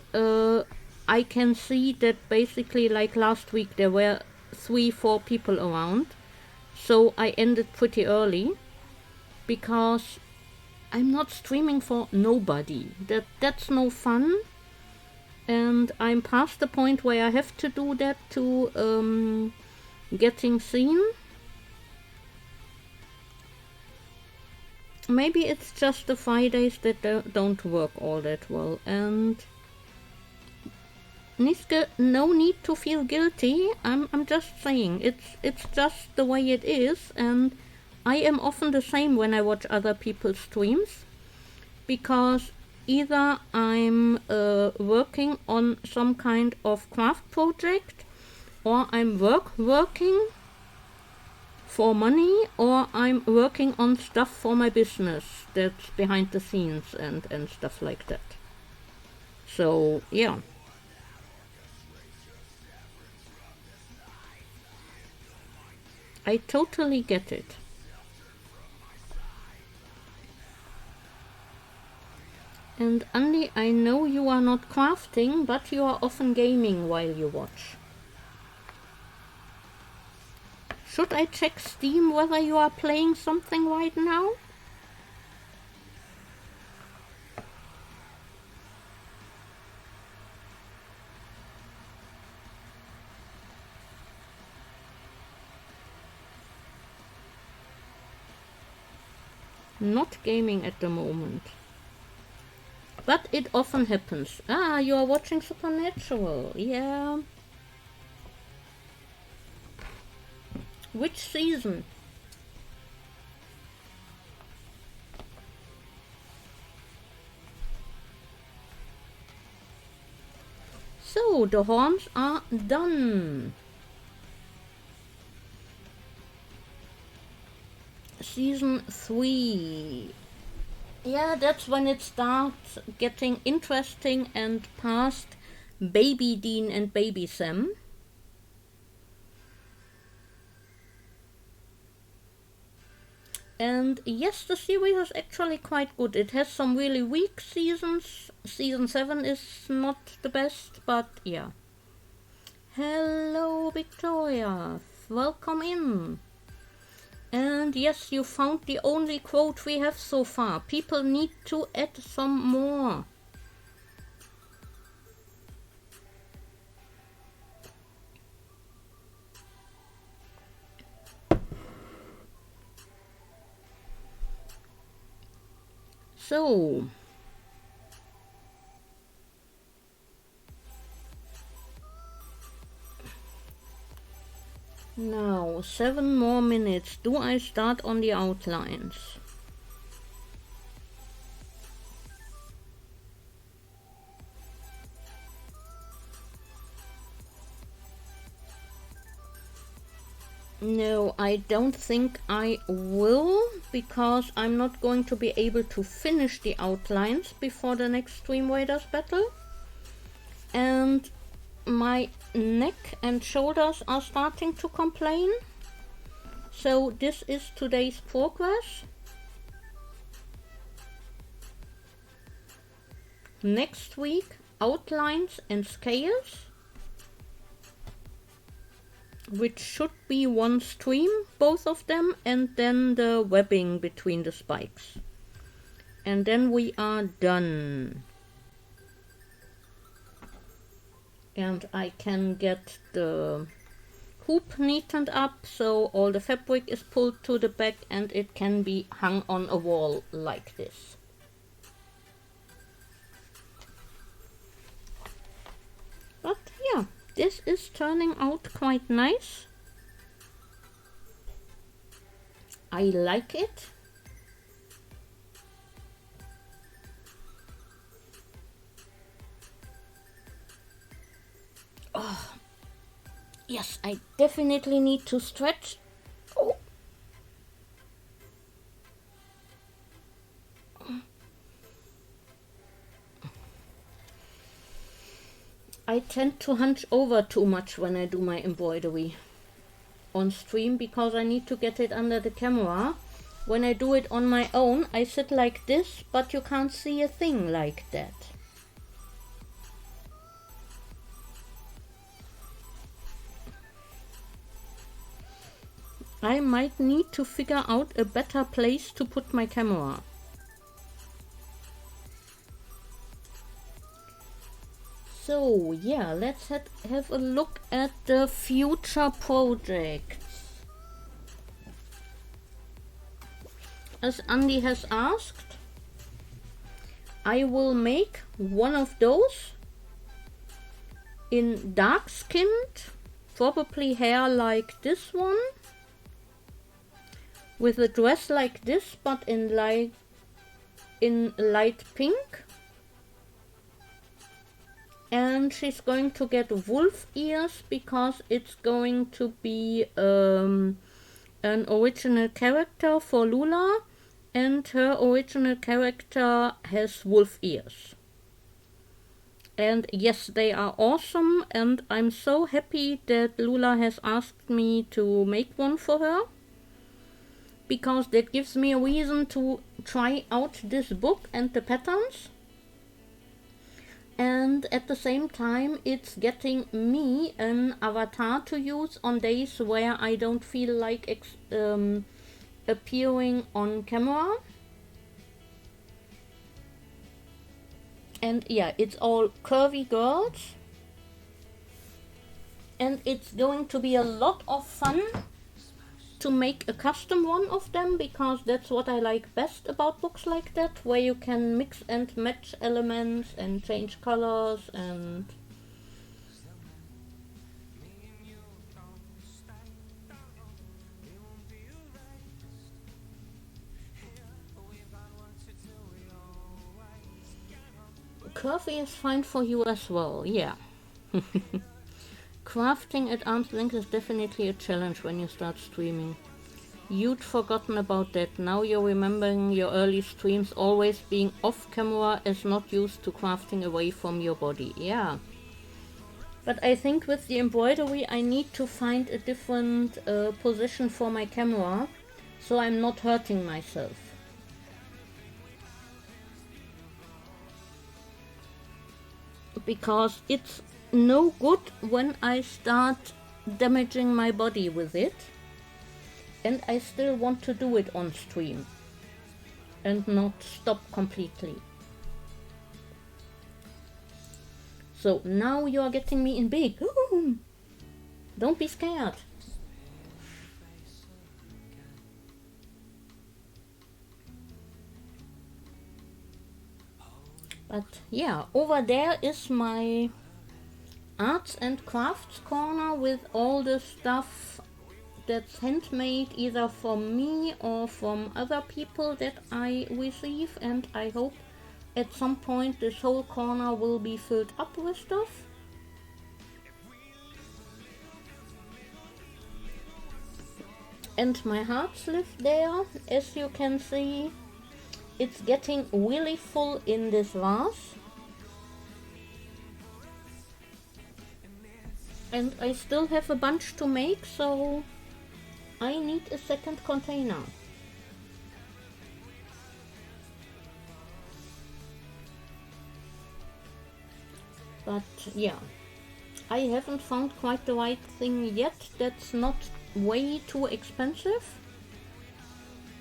I can see that basically, like last week, there were 3-4 people around, so I ended pretty early, because I'm not streaming for nobody. That's no fun. And I'm past the point where I have to do that to getting seen. Maybe it's just the Fridays that don't work all that well. And Niske, no need to feel guilty. I'm just saying, it's just the way it is, and I am often the same when I watch other people's streams, because either I'm working on some kind of craft project, or I'm working for money, or I'm working on stuff for my business that's behind the scenes and stuff like that. So, yeah. I totally get it. And Andy, I know you are not crafting, but you are often gaming while you watch. Should I check Steam whether you are playing something right now? Not gaming at the moment. But it often happens. Ah, you are watching Supernatural. Yeah. Which season? So, the horns are done. Season 3. Yeah, that's when it starts getting interesting and past Baby Dean and Baby Sam. And yes, the series is actually quite good. It has some really weak seasons. Season 7 is not the best, but yeah. Hello, Victoria. Welcome in. And yes, you found the only quote we have so far. People need to add some more. So, now 7 more minutes. Do I start on the outlines? No, I don't think I will, because I'm not going to be able to finish the outlines before the next Stream Raiders battle. And my neck and shoulders are starting to complain. So this is today's progress. Next week, outlines and scales, which should be one stream, both of them, and then the webbing between the spikes. And then we are done. And I can get the hoop neatened up so all the fabric is pulled to the back and it can be hung on a wall like this. But yeah, this is turning out quite nice. I like it. Oh, yes, I definitely need to stretch. Oh. I tend to hunch over too much when I do my embroidery on stream because I need to get it under the camera. When I do it on my own, I sit like this, but you can't see a thing like that. I might need to figure out a better place to put my camera. So yeah, let's have a look at the future projects. As Andy has asked, I will make one of those in dark skinned, probably hair like this one, with a dress like this but in light pink. And she's going to get wolf ears because it's going to be an original character for Lula, and her original character has wolf ears. And yes, they are awesome, and I'm so happy that Lula has asked me to make one for her, because that gives me a reason to try out this book and the patterns. And at the same time, it's getting me an avatar to use on days where I don't feel like appearing on camera. And yeah, it's all curvy girls. And it's going to be a lot of fun to make a custom one of them, because that's what I like best about books like that, where you can mix and match elements and change colors and... Curvy is fine for you as well, yeah. Crafting at arm's length is definitely a challenge when you start streaming. You'd forgotten about that. Now you're remembering your early streams always being off camera as not used to crafting away from your body. Yeah. But I think with the embroidery I need to find a different position for my camera, so I'm not hurting myself. Because it's no good when I start damaging my body with it, and I still want to do it on stream and not stop completely. So now you are getting me in big. Ooh, don't be scared. But yeah, over there is my arts and crafts corner with all the stuff that's handmade either from me or from other people that I receive, and I hope at some point this whole corner will be filled up with stuff. And my heart sleeve there, as you can see, it's getting really full in this vase. And I still have a bunch to make, so I need a second container. But yeah, I haven't found quite the right thing yet that's not way too expensive.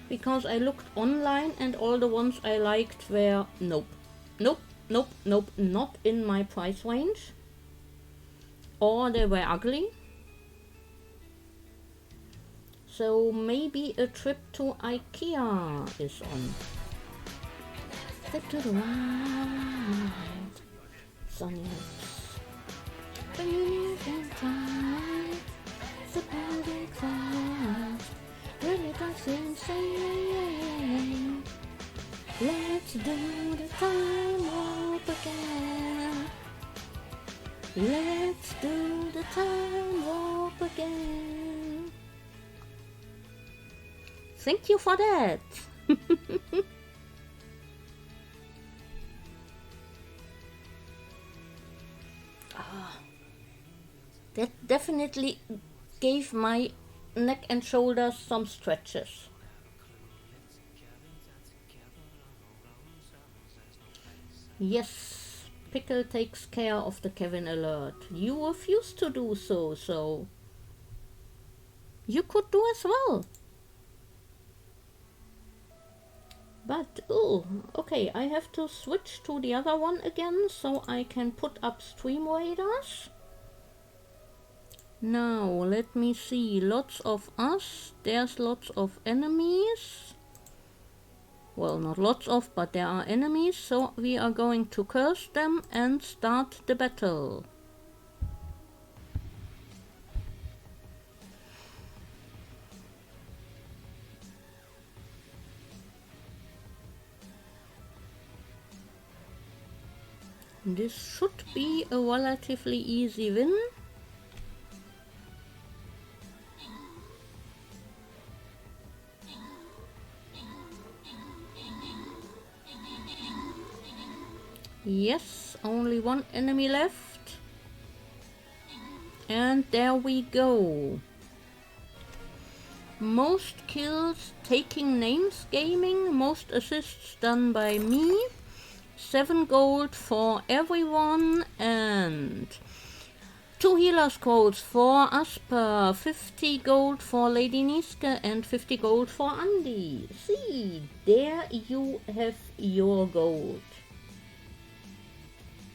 Because I looked online and all the ones I liked were nope, not in my price range. Or they were ugly. So maybe a trip to IKEA is on. Step to the right, sunny lips. Breathe inside, support inside. Really does insane. Let's do the time warp again. Let's do the time warp again. Thank you for that. That definitely gave my neck and shoulders some stretches. Yes, Pickle takes care of the Kevin alert. You refuse to do so, so you could do as well. But, oh, okay, I have to switch to the other one again so I can put up stream radars. Now, let me see. Lots of us. There's lots of enemies. Well, not lots of, but there are enemies, so we are going to curse them and start the battle. This should be a relatively easy win. Yes, only one enemy left. And there we go. Most kills taking names gaming, most assists done by me. 7 gold for everyone and 2 healer scrolls for Asper, 50 gold for Lady Niske and 50 gold for Andy. See, there you have your gold.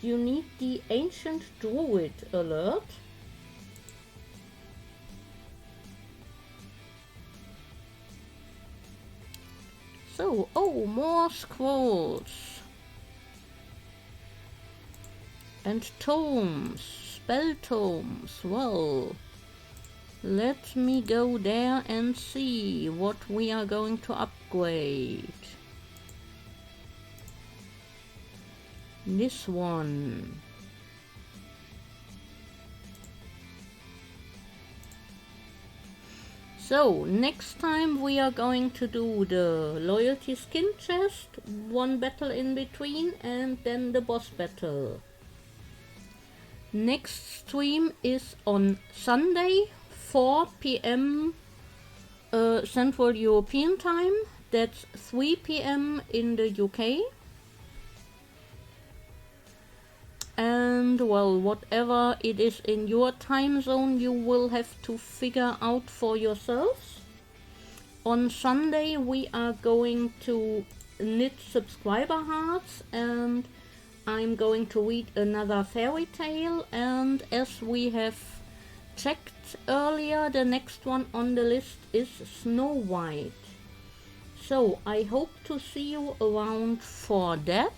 You need the Ancient Druid alert. So, oh, more scrolls. And tomes, spell tomes. Well, let me go there and see what we are going to upgrade. This one. So, next time we are going to do the loyalty skin chest, one battle in between, and then the boss battle. Next stream is on Sunday, 4 p.m. Central European Time. That's 3 p.m. in the UK. And well, whatever it is in your time zone, you will have to figure out for yourselves. On Sunday, we are going to knit subscriber hearts, and I'm going to read another fairy tale. And as we have checked earlier, the next one on the list is Snow White. So I hope to see you around for that.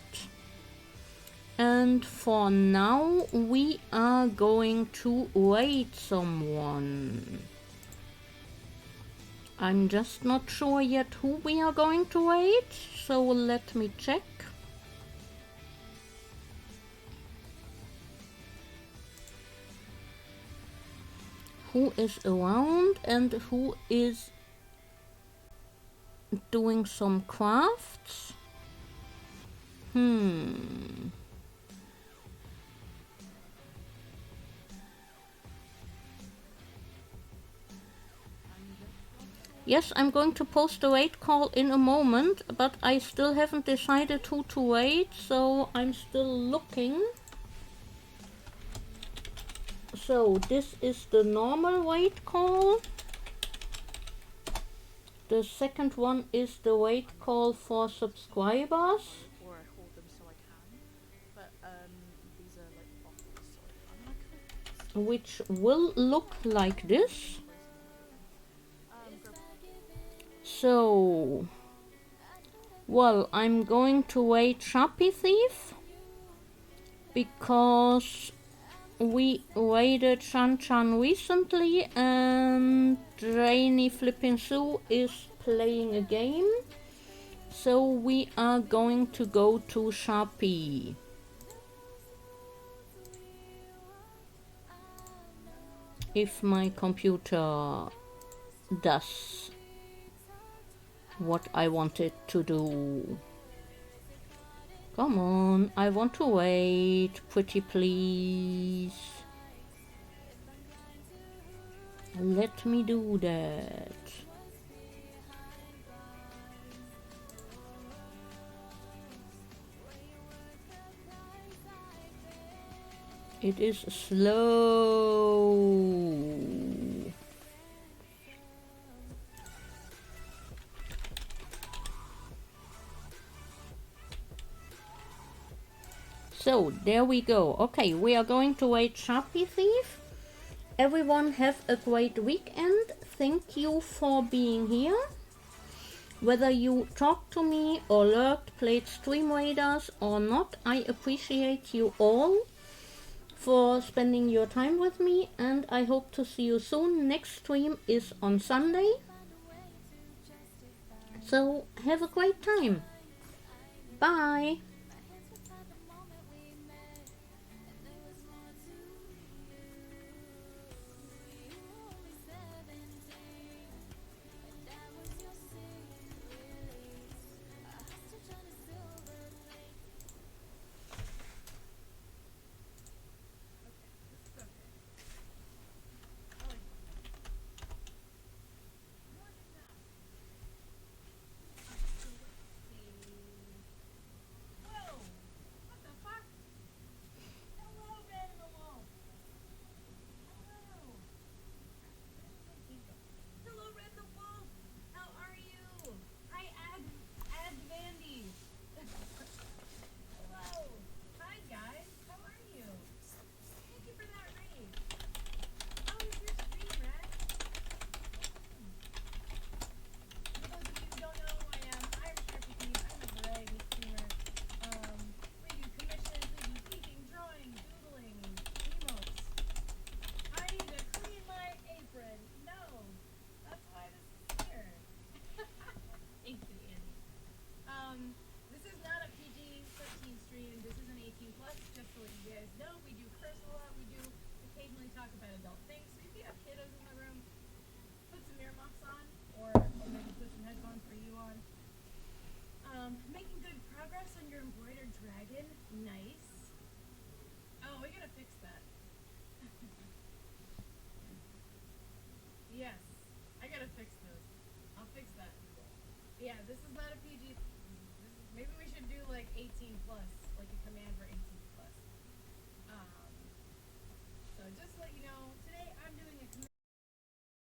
And for now, we are going to raid someone. I'm just not sure yet who we are going to raid, so let me check. Who is around and who is doing some crafts? Yes, I'm going to post a raid call in a moment, but I still haven't decided who to raid, so I'm still looking. So this is the normal raid call. The second one is the raid call for subscribers, Or I hold them so I can. But these are like bottles, so I'm gonna which will look like this. So, well, I'm going to raid Sharpie Thief because we raided Chan Chan recently and Rainy Flippin' Sue is playing a game. So we are going to go to Sharpie. If my computer does what I want it to do. Come on, I want to wait, pretty please. Let me do that. It is slow. So, there we go. Okay, we are going to wait Sharpie Thief. Everyone have a great weekend. Thank you for being here. Whether you talked to me or lurked, played Stream Raiders or not, I appreciate you all for spending your time with me, and I hope to see you soon. Next stream is on Sunday. So, have a great time. Bye. plus, just so you guys know, we do curse a lot. We do occasionally talk about adult things. So if you have kiddos in the room, put some earmuffs on, or maybe put some headphones for you on. Making good progress on your embroidered dragon. Nice. Oh, we gotta fix that. Yes, I gotta fix those. I'll fix that. Yeah, this is not a PG. Maybe we should do like 18 plus, like a command for 18 plus. So just to let you know,